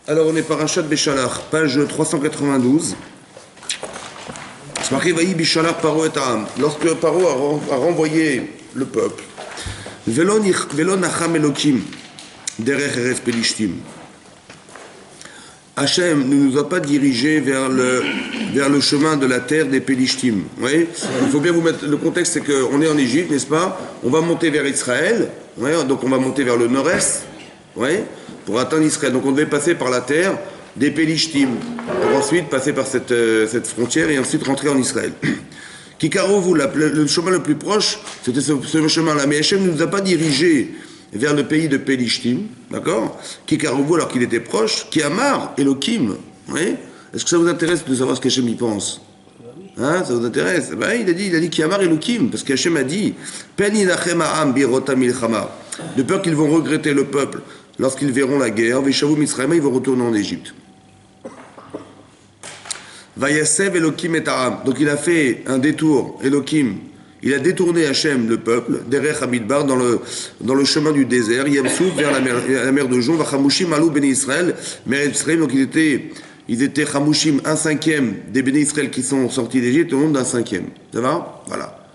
Alors on est parachat Béchalach, page 392. C'est marqué Vaï Béchalach Paro et Ta'am. Lorsque Paro a renvoyé le peuple, Velo Nacham Elokim, Derech Eretz Pelishtim. Hachem ne nous a pas dirigés vers le chemin de la terre des Pelishtim. Oui, il faut bien vous mettre le contexte, c'est qu'on est en Égypte, n'est-ce pas? On va monter vers Israël, oui, donc on va monter vers le nord-est, oui, pour atteindre Israël. Donc on devait passer par la terre des Pelishtim, pour ensuite passer par cette frontière et ensuite rentrer en Israël. Kikarovu, le chemin le plus proche, c'était ce chemin-là. Mais Hachem ne nous a pas dirigés vers le pays de Pelishtim, d'accord? Kikarovu, alors qu'il était proche, Kiamar, Elohim, oui. Est-ce que ça vous intéresse de savoir ce qu'Hachem y pense? Hein, ça vous intéresse? Ben, il a dit Kiamar Elohim, parce qu'Hachem a dit Peni Nachem Ha'am Birota Milchama, de peur qu'ils vont regretter le peuple lorsqu'ils verront la guerre, Veshavu Mitzrayim, ils vont retourner en Égypte. Vayasev Elohim et Ha'am, donc il a fait un détour, Elohim, il a détourné Hachem, le peuple, derech Hamidbar, dans le chemin du désert, Yamsouf, vers la mer de Jon, Vachamushim, Alou, Béni Israël, Mer Israël, donc ils étaient Chamushim, 1/5 des Béni Israël qui sont sortis d'Égypte, au nombre d'un 5e. Ça va? Voilà.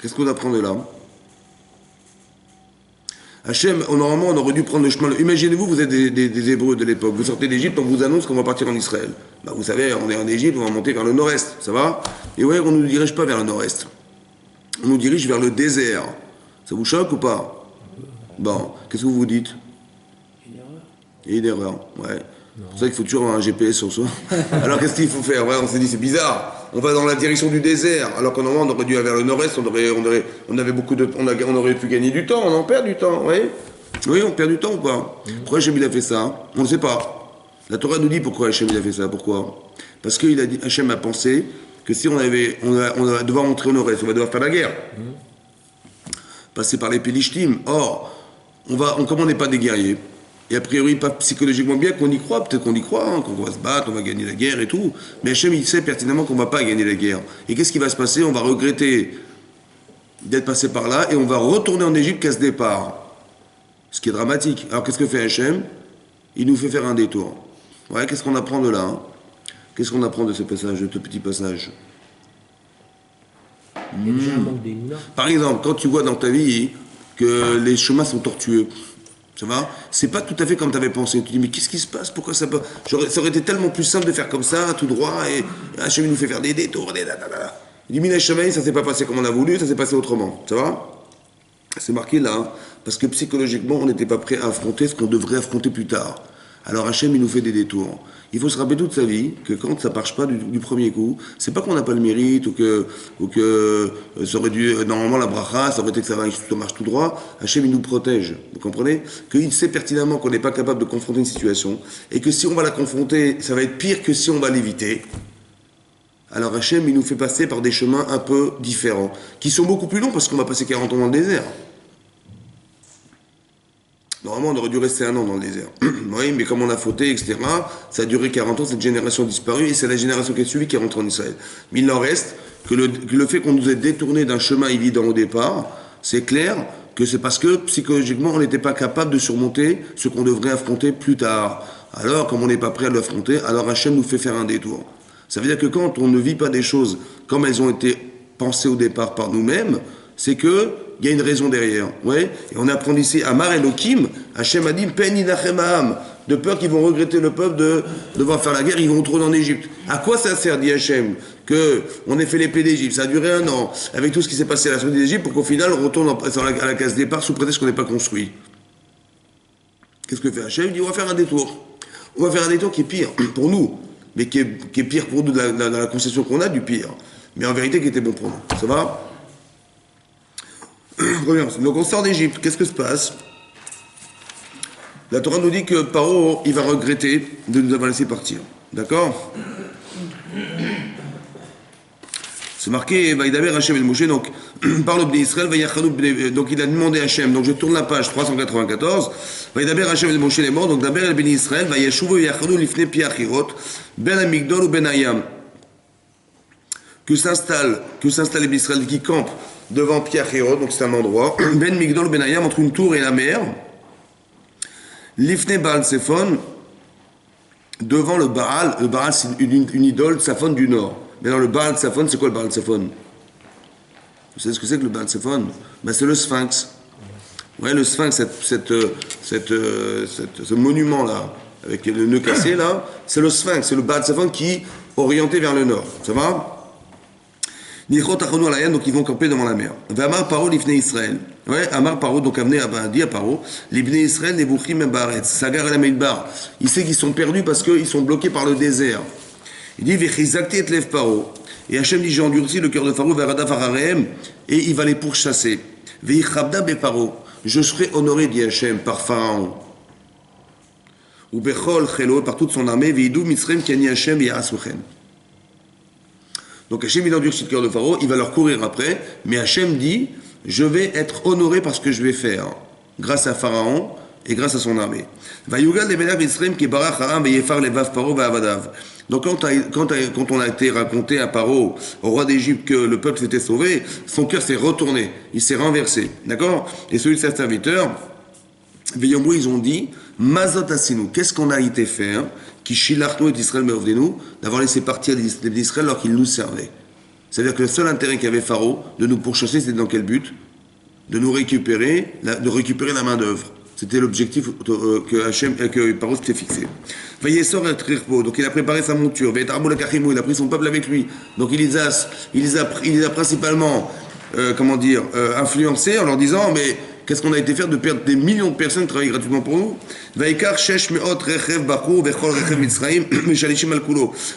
Qu'est-ce qu'on apprend de là? Hachem, normalement, on aurait dû prendre le chemin. Imaginez-vous, vous êtes des Hébreux de l'époque. Vous sortez d'Égypte, on vous annonce qu'on va partir en Israël. Bah, vous savez, on est en Égypte, on va monter vers le nord-est. Ça va? Et ouais, on ne nous dirige pas vers le nord-est. On nous dirige vers le désert. Ça vous choque ou pas? Bon, qu'est-ce que vous vous dites? Il y a une erreur, ouais. C'est pour ça qu'il faut toujours avoir un GPS sur soi. Alors qu'est-ce qu'il faut faire? Ouais, on s'est dit, c'est bizarre. On va dans la direction du désert. Alors qu'en normalement, on aurait dû aller vers le nord-est. On aurait pu gagner du temps. On en perd du temps, oui. Oui, on perd du temps ou pas? Pourquoi Hachem il a fait ça? On ne sait pas. La Torah nous dit pourquoi Hachem il a fait ça. Pourquoi? Parce que Hachem a pensé que si on va devoir montrer au nord-est, on va devoir faire la guerre. Passer par les Pelishtim. Or, comme on n'est pas des guerriers, et a priori pas psychologiquement bien qu'on y croit, peut-être qu'on y croit, hein, qu'on va se battre, on va gagner la guerre et tout, mais Hachem il sait pertinemment qu'on ne va pas gagner la guerre. Et qu'est-ce qui va se passer? On va regretter d'être passé par là et on va retourner en Égypte qu'à ce départ. Ce qui est dramatique. Alors qu'est-ce que fait Hachem? Il nous fait faire un détour. Ouais, qu'est-ce qu'on apprend de là, hein? Qu'est-ce qu'on apprend de ce passage, de ce petit passage? Par exemple, quand tu vois dans ta vie que les chemins sont tortueux, ça va? C'est pas tout à fait comme tu avais pensé. Tu te dis, mais qu'est-ce qui se passe? Pourquoi ça peut... Ça aurait été tellement plus simple de faire comme ça, tout droit, et Hachem nous fait faire des détours, des dadadada. Il dit, Mina Shamaï, ça s'est pas passé comme on a voulu, ça s'est passé autrement. Ça va? C'est marqué là, hein, parce que psychologiquement, on n'était pas prêt à affronter ce qu'on devrait affronter plus tard. Alors Hachem, il nous fait des détours. Il faut se rappeler toute sa vie que quand ça marche pas du premier coup, c'est pas qu'on n'a pas le mérite ou que ça aurait dû, normalement la bracha, ça aurait été que ça marche tout droit. Hachem, il nous protège. Vous comprenez? Qu'il sait pertinemment qu'on n'est pas capable de confronter une situation et que si on va la confronter, ça va être pire que si on va l'éviter. Alors Hachem, il nous fait passer par des chemins un peu différents, qui sont beaucoup plus longs parce qu'on va passer 40 ans dans le désert. Normalement, on aurait dû rester 1 an dans le désert. Oui, mais comme on a fauté, etc., ça a duré 40 ans, cette génération a disparu, et c'est la génération qui est suivie qui est rentrée en Israël. Mais il en reste que le fait qu'on nous ait détourné d'un chemin évident au départ, c'est clair que c'est parce que, psychologiquement, on n'était pas capable de surmonter ce qu'on devrait affronter plus tard. Alors, comme on n'est pas prêt à l'affronter, alors Hachem nous fait faire un détour. Ça veut dire que quand on ne vit pas des choses comme elles ont été pensées au départ par nous-mêmes, c'est que il y a une raison derrière. Ouais. Et on apprend ici, Amar Elohim, Hachem a dit, Peni Nachem Ha'am, de peur qu'ils vont regretter le peuple de devoir faire la guerre, ils vont retourner en Égypte. À quoi ça sert, dit Hachem, qu'on ait fait l'épée d'Égypte? Ça a duré 1 an, avec tout ce qui s'est passé à la sortie d'Égypte, pour qu'au final, on retourne à la case départ sous prétexte qu'on n'est pas construit. Qu'est-ce que fait Hachem? Il dit, on va faire un détour. On va faire un détour qui est pire pour nous, mais qui est pire pour nous dans la conception qu'on a du pire. Mais en vérité, qui était bon pour nous. Ça va? Donc on sort d'Égypte, qu'est-ce que se passe? La Torah nous dit que Paro, il va regretter de nous avoir laissé partir. D'accord? C'est marqué, Vaïdaber Hachem et Moshe, donc par le Bnei Israël, donc il a demandé à Hachem, donc je tourne la page 394, Vaïdaber Hachem et Moshe est mort, donc d'Aber el Bnei Israël, Vayashuvu Yachanu Lifne Piachirot, Ben Amigdol ou Ben Hayam, que s'installe les Bnei Israël qui campent devant Piachirot, donc c'est un endroit, Ben Migdol Ben Hayam, entre une tour et la mer, L'ifne Baal Séphon, devant le Baal c'est une idole Tsaphon du nord. Mais dans le Baal Tsaphon, c'est quoi le Baal Tsaphon? Vous savez ce que c'est que le Baal Tsaphon? Ben, c'est le Sphinx. Ouais, le Sphinx, ce monument-là, avec le nœud cassé, là, c'est le Sphinx, c'est le Baal Tsaphon qui est orienté vers le nord. Ça va? Donc ils vont camper devant la mer. Amar Paro l'Ifne Israël. Ouais, Amar Paro, donc dit à Paro, l'Ibne Israël Nebuchim Baret, Sagar el Midbar. Il sait qu'ils sont perdus parce qu'ils sont bloqués par le désert. Il dit Vechizakti et Lev Paro. Et Hachem dit j'ai endurci le cœur de Pharaon vers Adaf Arareem et il va les pourchasser. Veichabda be Paro. Je serai honoré, dit Hachem, par Pharaon. Ou Bechol Chelo, par toute son armée, Veidou Mitzrayim Kani Hachem et Asuchem. Donc Hachem il endurcit le cœur de Pharaon, il va leur courir après, mais Hachem dit je vais être honoré par ce que je vais faire, grâce à Pharaon et grâce à son armée. Donc quand on a été raconté à Paro, au roi d'Égypte, que le peuple s'était sauvé, son cœur s'est retourné, il s'est renversé, d'accord? Et celui de ses serviteurs, Veyomrou, ils ont dit Mazot Asinu, qu'est-ce qu'on a été faire qui shilachnu et Israël meovdenu, d'avoir laissé partir d'Israël alors qu'ils nous servaient. C'est-à-dire que le seul intérêt qu'avait Pharaon de nous pourchasser, c'était dans quel but? De nous récupérer, de récupérer la main d'œuvre. C'était l'objectif que Pharaon s'était fixé. Donc il a préparé sa monture. Il a pris son peuple avec lui. Donc il les a principalement, influencés en leur disant mais qu'est-ce qu'on a été faire de perdre des millions de personnes qui travaillent gratuitement pour nous?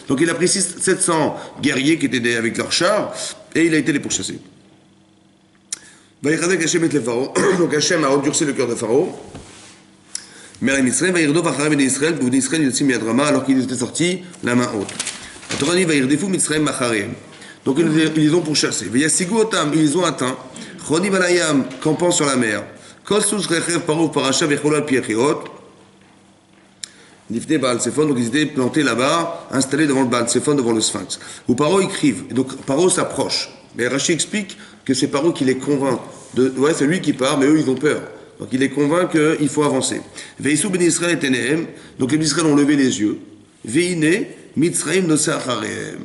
Donc il a pris 700 guerriers qui étaient avec leurs chars et il a été les pourchasser. Donc Hachem a endurci le cœur de Pharaon. Alors qu'ils étaient sortis la main haute. Donc ils les ont pourchassés. Ils les ont atteints. Campant sur la mer. Donc ils étaient plantés là-bas, installés devant le Baal Séphon, devant le Sphinx. Où Paro écrivent. Et donc Paro s'approche. Mais Rachi explique que c'est Paro qui les convainc. Ouais, c'est lui qui part, mais eux ils ont peur. Donc il les convainc qu'il faut avancer. Veissou ben Israël et Tenehem. Donc les Israël ont levé les yeux. Veine Mitzraim noseh acharehem.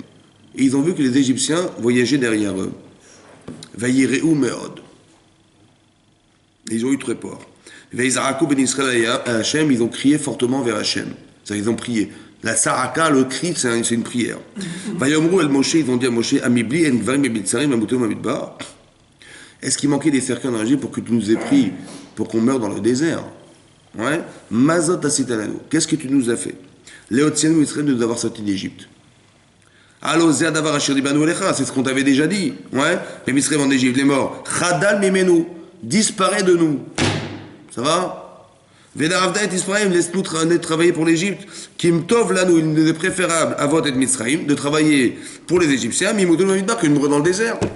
Et ils ont vu que les Égyptiens voyageaient derrière eux. Vayireu meod. Ils ont eu très peur. Veizarakou ben Israël à Hachem, ils ont crié fortement vers Hachem. C'est-à-dire, ils ont prié. La saraka, le cri, c'est une prière. Vayomrou el Moshe, ils ont dit à Moshe, Amibli en gvarim et mitzarim amutem amidbar. Est-ce qu'il manquait des cercueils dans l'Égypte pour que tu nous aies pris, pour qu'on meure dans le désert? Ouais. Mazot asitananu. Qu'est-ce que tu nous as fait? Léotienu Israël de nous avoir sortis d'Égypte. Allo zerdavar asher dibanu elecha, c'est ce qu'on t'avait déjà dit. Ouais. Les Misraïm en Égypte, les morts. Chadal mimenu. Disparaît de nous. Ça va? Vedaravda et Israël, laisse-nous travailler pour l'Égypte. Kim tov lanou, il nous est préférable à votre et Misraïm de travailler pour les Égyptiens, mimodou mamidbar, que de mourir dans le désert. Vous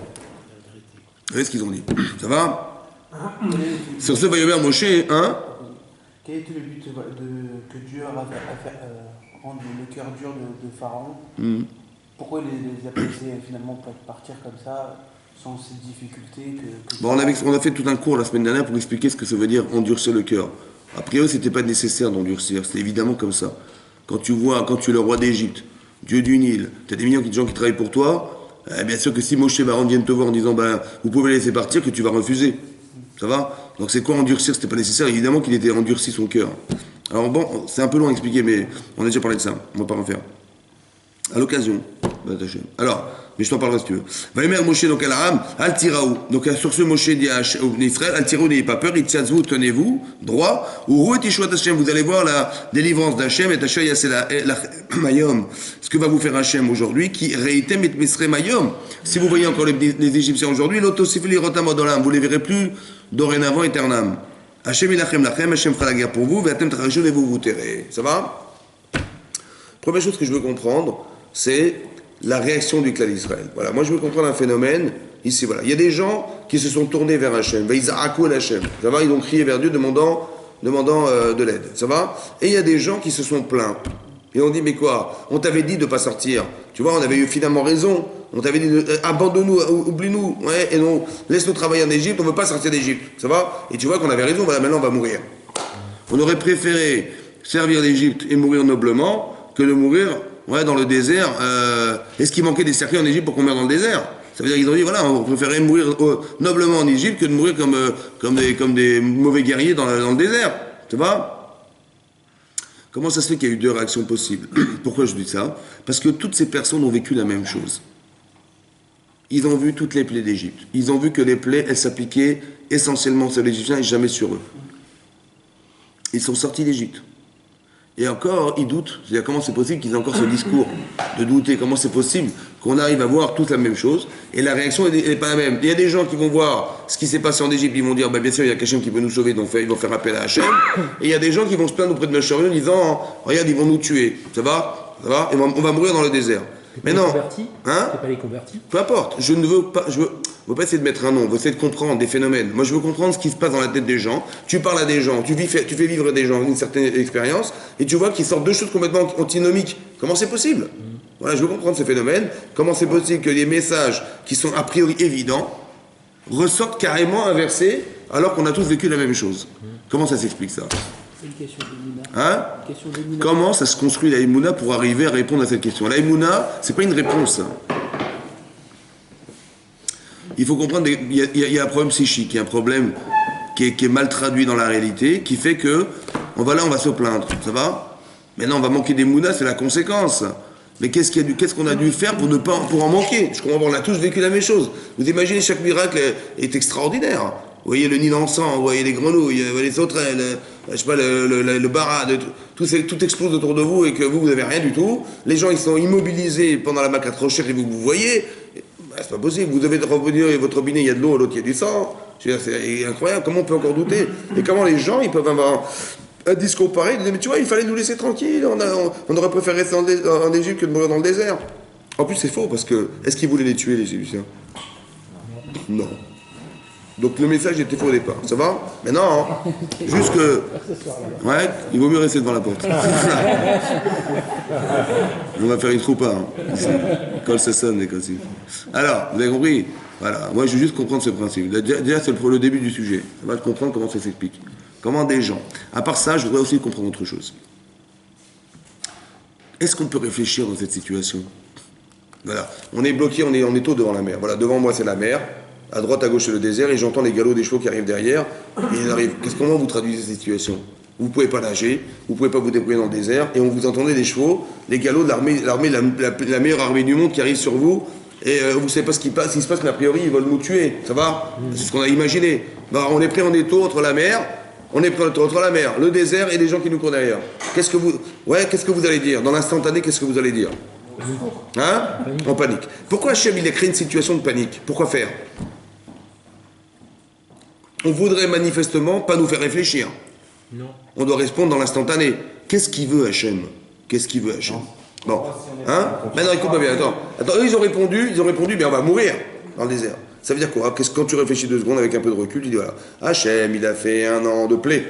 voyez ce qu'ils ont dit? Ça va? Sur ce, Vayomer Moshe, hein? Quel était le but que Dieu a fait rendre le cœur dur de Pharaon? Pourquoi il les a laissés finalement partir comme ça, sans ces difficultés Bon, on a fait tout un cours la semaine dernière pour expliquer ce que ça veut dire endurcir le cœur. A priori, c'était pas nécessaire d'endurcir, c'était évidemment comme ça. Quand tu es le roi d'Égypte, Dieu du Nil, tu as des millions de gens qui travaillent pour toi, bien sûr que si Moshe Baron viennent te voir en disant vous pouvez les laisser partir, que tu vas refuser. Ça va? Donc c'est quoi endurcir? C'était pas nécessaire, évidemment qu'il était endurci son cœur. Alors bon, c'est un peu long à expliquer, mais on a déjà parlé de ça, on va pas en faire. À l'occasion. Alors, mais je t'en parlerai si tu veux. Vaïmer Moshe donc Al-Aram, Al-Tiraou. Donc sur ce Moshe dit à Israël, Al-Tiraou n'ayez pas peur, Itziazvou, tenez-vous, droit, ou Rouet Tishuat Hashem, vous allez voir la délivrance d'Hachem, et Hachem Yassela Mayom. Ce que va vous faire Hachem aujourd'hui, qui réitem et Misre Mayom. Si vous voyez encore les Égyptiens aujourd'hui, l'Autosifili Rotam Odolam, vous les verrez plus dorénavant éternam. Hachem Ilachem Lachem, Hachem fera la guerre pour vous, Vatem Trachashon et vous tairez. Ça va? Première chose que je veux comprendre, c'est la réaction du clan d'Israël. Voilà, moi je veux comprendre un phénomène ici. Voilà, il y a des gens qui se sont tournés vers Hachem, ça va, ils ont crié vers Dieu demandant de l'aide. Ça va? Et il y a des gens qui se sont plaints et on dit mais quoi? On t'avait dit de pas sortir. Tu vois, on avait eu finalement raison. On t'avait dit abandonne-nous, oublie-nous, ouais, et non, laisse-nous travailler en Égypte. On veut pas sortir d'Égypte. Ça va? Et tu vois qu'on avait raison. Voilà, maintenant on va mourir. On aurait préféré servir l'Égypte et mourir noblement que de mourir dans le désert. Est-ce qu'il manquait des cercueils en Égypte pour qu'on meure dans le désert? Ça veut dire qu'ils ont dit, voilà, on préférait mourir noblement en Égypte que de mourir comme des mauvais guerriers dans le désert. Tu vois? Comment ça se fait qu'il y a eu deux réactions possibles? Pourquoi je dis ça? Parce que toutes ces personnes ont vécu la même chose. Ils ont vu toutes les plaies d'Égypte. Ils ont vu que les plaies, elles s'appliquaient essentiellement sur les Égyptiens et jamais sur eux. Ils sont sortis d'Égypte. Et encore, ils doutent. C'est-à-dire, comment c'est possible qu'ils aient encore ce discours de douter? Comment c'est possible qu'on arrive à voir toute la même chose? Et la réaction n'est pas la même. Il y a des gens qui vont voir ce qui s'est passé en Égypte, ils vont dire, bah, bien sûr, il y a quelqu'un qui peut nous sauver, donc ils vont faire appel à Hachem. Et il y a des gens qui vont se plaindre auprès de Moshe Rabbeinu en disant, regarde, ils vont nous tuer. Ça va? Ça va? Et on va mourir dans le désert. Mais non. Hein? C'est pas les convertis. Peu importe. Je ne veux pas. Je veux pas essayer de mettre un nom. Je veux essayer de comprendre des phénomènes. Moi, je veux comprendre ce qui se passe dans la tête des gens. Tu parles à des gens. Tu fais vivre des gens une certaine expérience. Et tu vois qu'ils sortent deux choses complètement antinomiques. Comment c'est possible? Voilà, je veux comprendre ces phénomènes. Comment c'est possible que les messages qui sont a priori évidents ressortent carrément inversés alors qu'on a tous vécu la même chose? Comment ça s'explique ça? C'est une question d'Emouna. Hein? Comment ça se construit la Emouna pour arriver à répondre à cette question? La Emouna, c'est pas une réponse. Il faut comprendre, il y a un problème psychique, il y a un problème qui est mal traduit dans la réalité, qui fait que on va se plaindre, ça va? Maintenant, on va manquer d'Emouna, c'est la conséquence. Mais qu'est-ce qu'on a dû faire pour en manquer? Je comprends, on a tous vécu la même chose. Vous imaginez, chaque miracle est extraordinaire. Vous voyez le nid d'encens, vous voyez les grenouilles, vous voyez les sauterelles, je sais pas, le barade, tout explose autour de vous et que vous n'avez rien du tout. Les gens, ils sont immobilisés pendant la Makat Rocher et vous voyez. Bah, c'est pas possible, vous devez revenir votre robinet, il y a de l'eau, l'autre il y a du sang. C'est incroyable, comment on peut encore douter? Et comment les gens, ils peuvent avoir un discours pareil, ils disent, mais tu vois, il fallait nous laisser tranquilles, on aurait préféré rester en Égypte que de mourir dans le désert. En plus, c'est faux, parce que, est-ce qu'ils voulaient les tuer, les Égyptiens? Non. Donc le message était faux au départ, ça va? Mais non, juste que... Ouais, il vaut mieux rester devant la porte. On va faire une troupa, quand ça sonne et quand si. Alors, vous avez compris? Voilà, moi je veux juste comprendre ce principe. Déjà, c'est le début du sujet. Ça va comprendre comment ça s'explique. Comment des gens... À part ça, je voudrais aussi comprendre autre chose. Est-ce qu'on peut réfléchir dans cette situation? Voilà, on est bloqué, on est tôt devant la mer. Voilà, devant moi c'est la mer. À droite, à gauche, c'est le désert, et j'entends les galops des chevaux qui arrivent derrière, et ils arrivent. Comment vous traduisez cette situation? Vous ne pouvez pas nager, vous ne pouvez pas vous débrouiller dans le désert, et vous entendez des chevaux, les galops de la meilleure armée du monde qui arrive sur vous, et vous ne savez pas ce qui se passe, mais a priori, ils veulent nous tuer, ça va? C'est ce qu'on a imaginé. Ben, on est pris en étau entre la mer, le désert et les gens qui nous courent derrière. Qu'est-ce que vous allez dire? Dans l'instantané, qu'est-ce que vous allez dire? Hein? En panique. Pourquoi Hachem, il a créé une situation de panique? Pourquoi faire? On voudrait manifestement pas nous faire réfléchir. Non. On doit répondre dans l'instantané. Qu'est-ce qu'il veut Hachem? Qu'est-ce qu'il veut Hachem? Bon. Hein? Maintenant, écoute-moi bien. Attends, eux, ils ont répondu, mais on va mourir dans le désert. Ça veut dire quoi? Quand tu réfléchis 2 secondes avec un peu de recul, tu dis voilà, Hachem, il a fait 1 an de plaie.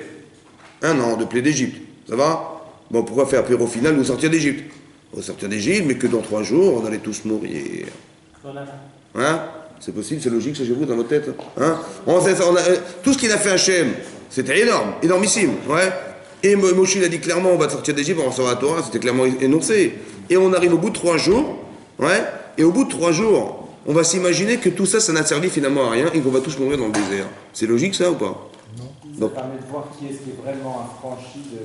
1 an de plaie d'Égypte. Ça va? Bon, pourquoi faire pire au final nous sortir d'Égypte? On va sortir d'Égypte, mais que dans 3 jours, on allait tous mourir. Hein? C'est possible, c'est logique, ça chez vous, dans votre tête. Hein? Tout ce qu'il a fait Hachem, c'était énorme, énormissime. Ouais? Et Moshe, il a dit clairement, on va sortir d'Égypte, on va recevoir la Torah, c'était clairement énoncé. Et on arrive au bout de 3 jours, ouais? Et au bout de 3 jours, on va s'imaginer que tout ça, ça n'a servi finalement à rien et qu'on va tous mourir dans le désert. C'est logique ça ou pas? Ça permet de voir qui est-ce qui est vraiment affranchi de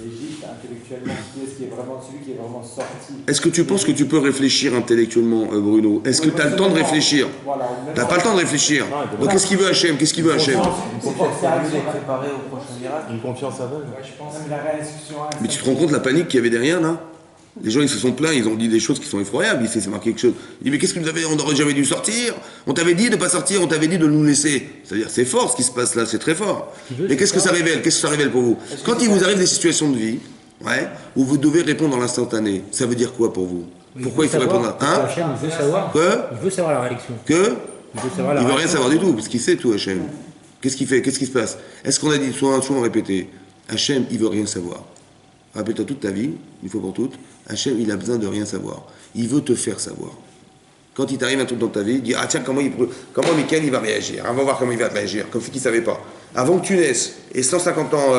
l'Égypte intellectuellement, qui est vraiment celui qui est vraiment sorti. Est-ce que tu penses que tu peux réfléchir intellectuellement, Bruno? Est-ce que tu as le temps de réfléchir? Tu n'as pas le temps de réfléchir. Donc qu'est-ce qu'il veut Hachem? Qu'est-ce qu'il veut Hachem? Préparé au prochain miracle. Une confiance aveugle. Mais tu te rends compte la panique qu'il y avait derrière là? Les gens ils se sont plaints, ils ont dit des choses qui sont effroyables, c'est marqué quelque chose. Il dit mais qu'est-ce que on n'aurait jamais dû sortir? On t'avait dit de ne pas sortir, on t'avait dit de nous laisser. C'est-à-dire c'est fort ce qui se passe là, c'est très fort. Mais qu'est-ce que ça révèle? Qu'est-ce que ça révèle pour vous? Quand il vous arrive des situations de vie, ouais, où vous devez répondre dans l'instantané, ça veut dire quoi pour vous? Pourquoi il faut répondre à... Hein? Il veut savoir. Que? Il veut savoir la réaction. Que? Il veut rien savoir du tout, parce qu'il sait tout Hachem. Qu'est-ce qu'il fait? Qu'est-ce qui se passe? Est-ce qu'on a dit souvent répété? Hachem, il veut rien savoir. Rappelle-toi toute ta vie, une fois pour toutes, Hachem, il a besoin de rien savoir. Il veut te faire savoir. Quand il t'arrive un truc dans ta vie, il dit, ah tiens, comment Mickaël, il va réagir? On va voir comment il va réagir, comme si qu'il ne savait pas. avant que tu naisses, et 150 ans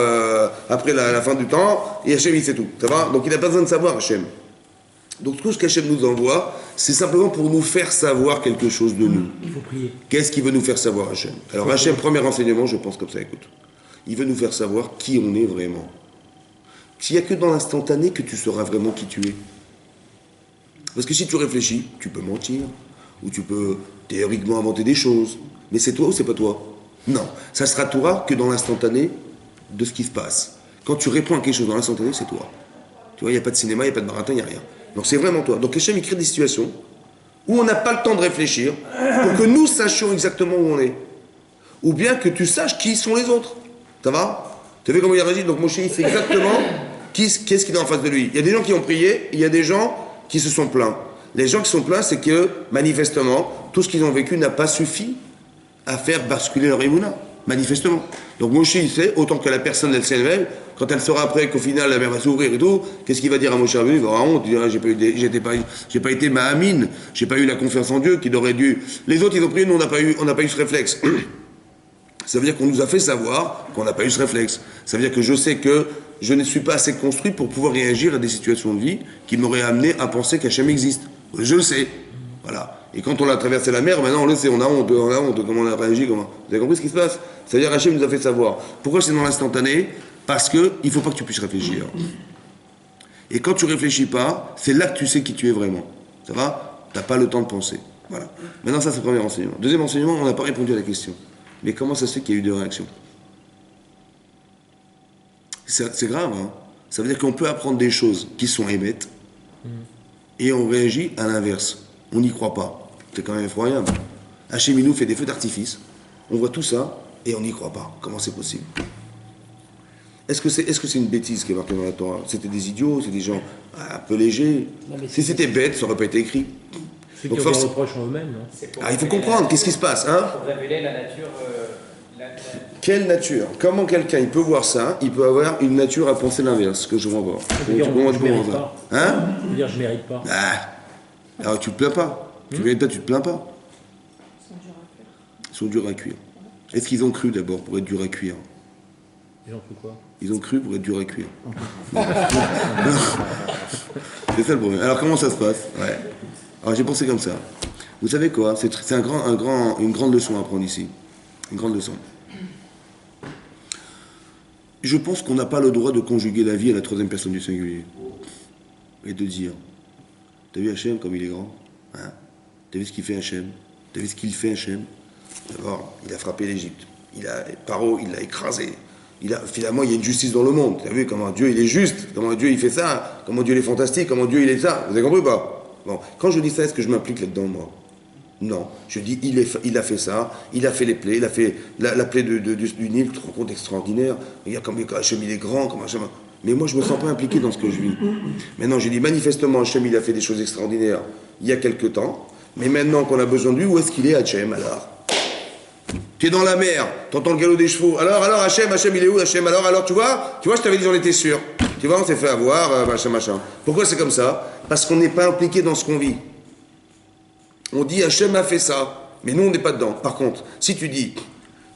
après la fin du temps, et Hachem il sait tout, ça va? Donc il n'a pas besoin de savoir Hachem. Donc tout ce qu'Hachem nous envoie, c'est simplement pour nous faire savoir quelque chose de nous. Il faut prier. Qu'est-ce qu'il veut nous faire savoir Hachem? Alors Hachem, premier enseignement, je pense comme ça, écoute. Il veut nous faire savoir qui on est vraiment. S'il n'y a que dans l'instantané que tu sauras vraiment qui tu es. Parce que si tu réfléchis, tu peux mentir, ou tu peux théoriquement inventer des choses. Mais c'est toi ou c'est pas toi? Non, ça sera toi que dans l'instantané de ce qui se passe. Quand tu réponds à quelque chose dans l'instantané, c'est toi. Tu vois, il n'y a pas de cinéma, il n'y a pas de marathon, il n'y a rien. Donc c'est vraiment toi. Donc Hachem, il crée des situations où on n'a pas le temps de réfléchir pour que nous sachions exactement où on est. Ou bien que tu saches qui sont les autres. Ça va? Tu as vu comment il a réagi? Donc Moshe, il sait exactement qu'est-ce qu'il a en face de lui. Il y a des gens qui ont prié, il y a des gens qui se sont plaints. Les gens qui sont plaints, c'est que, manifestement, tout ce qu'ils ont vécu n'a pas suffi à faire basculer leur émouna. Manifestement. Donc Moshe, il sait, autant que la personne, elle s'élève, quand elle saura après qu'au final la mer va s'ouvrir et tout, qu'est-ce qu'il va dire à Moshe Rabbeinu? Il va avoir honte, il dira j'ai pas été Mahamine, j'ai pas eu la confiance en Dieu qu'il aurait dû. Les autres ils ont prié, nous on n'a pas eu ce réflexe. Ça veut dire qu'on nous a fait savoir qu'on n'a pas eu ce réflexe. Ça veut dire que je sais que je ne suis pas assez construit pour pouvoir réagir à des situations de vie qui m'auraient amené à penser qu'Hachem existe. Je le sais. Voilà. Et quand on a traversé la mer, maintenant on le sait, on a honte, comment on a réagi, comment. Vous avez compris ce qui se passe? Ça veut dire Hachem nous a fait savoir. Pourquoi c'est dans l'instantané? Parce qu'il ne faut pas que tu puisses réfléchir. Et quand tu ne réfléchis pas, c'est là que tu sais qui tu es vraiment. Ça va? Tu n'as pas le temps de penser. Voilà. Maintenant, ça, c'est le premier enseignement. Deuxième enseignement, on n'a pas répondu à la question. Mais comment ça se fait qu'il y a eu deux réactions? C'est grave, hein? Ça veut dire qu'on peut apprendre des choses qui sont émettes et on réagit à l'inverse. On n'y croit pas. C'est quand même effroyable. Hachem nous fait des feux d'artifice. On voit tout ça et on n'y croit pas. Comment c'est possible? Est-ce que c'est une bêtise qui est marquée dans la Torah? C'était des idiots, c'est des gens un peu légers. Si c'était bête, ça n'aurait pas été écrit. Ceux qui ont des reproches en eux-mêmes, non? Il faut comprendre, qu'est-ce qui se passe, hein? Pour révéler la nature. Quelle nature? Comment quelqu'un il peut voir ça? Il peut avoir une nature à penser l'inverse, que je vois voir. Je mérite pas. Hein? Je veux dire, je mérite pas. Ah. Alors tu te plains pas. Tu mérites pas, tu te plains pas. Ils sont durs à cuire. Est-ce qu'ils ont cru d'abord pour être durs à cuire? Ils ont cru quoi? Ils ont cru pour être durs à cuire. C'est ça le problème. Alors comment ça se passe? Ouais. Alors j'ai pensé comme ça. Vous savez quoi? C'est une grande leçon à apprendre ici. Une grande leçon. Je pense qu'on n'a pas le droit de conjuguer la vie à la troisième personne du singulier. Et de dire, t'as vu Hachem comme il est grand? Hein? T'as vu ce qu'il fait Hachem? T'as vu ce qu'il fait Hachem? D'abord, il a frappé l'Égypte. Paro, il l'a écrasé. Finalement, il y a une justice dans le monde. T'as vu comment Dieu il est juste? Comment Dieu il fait ça? Comment Dieu il est fantastique? Comment Dieu il est ça? Vous avez compris ou pas? Bon, quand je dis ça, est-ce que je m'implique là-dedans, moi? Non. Je dis, il a fait ça, il a fait les plaies, il a fait la plaie du Nil, tu te rends compte, extraordinaire. Regarde comme Hachem il est grand, comme Hachem... Mais moi, je ne me sens pas impliqué dans ce que je vis. Maintenant, j'ai dit, manifestement, Hachem il a fait des choses extraordinaires il y a quelque temps, mais maintenant qu'on a besoin de lui, où est-ce qu'il est, Hachem, alors? Tu es dans la mer, tu entends le galop des chevaux. Alors, Hachem, il est où, Hachem? Alors, tu vois, je t'avais dit, j'en étais sûr. Tu vois, on s'est fait avoir, machin. Pourquoi c'est comme ça? Parce qu'on n'est pas impliqué dans ce qu'on vit. On dit Hachem a fait ça, mais nous on n'est pas dedans. Par contre, si tu dis,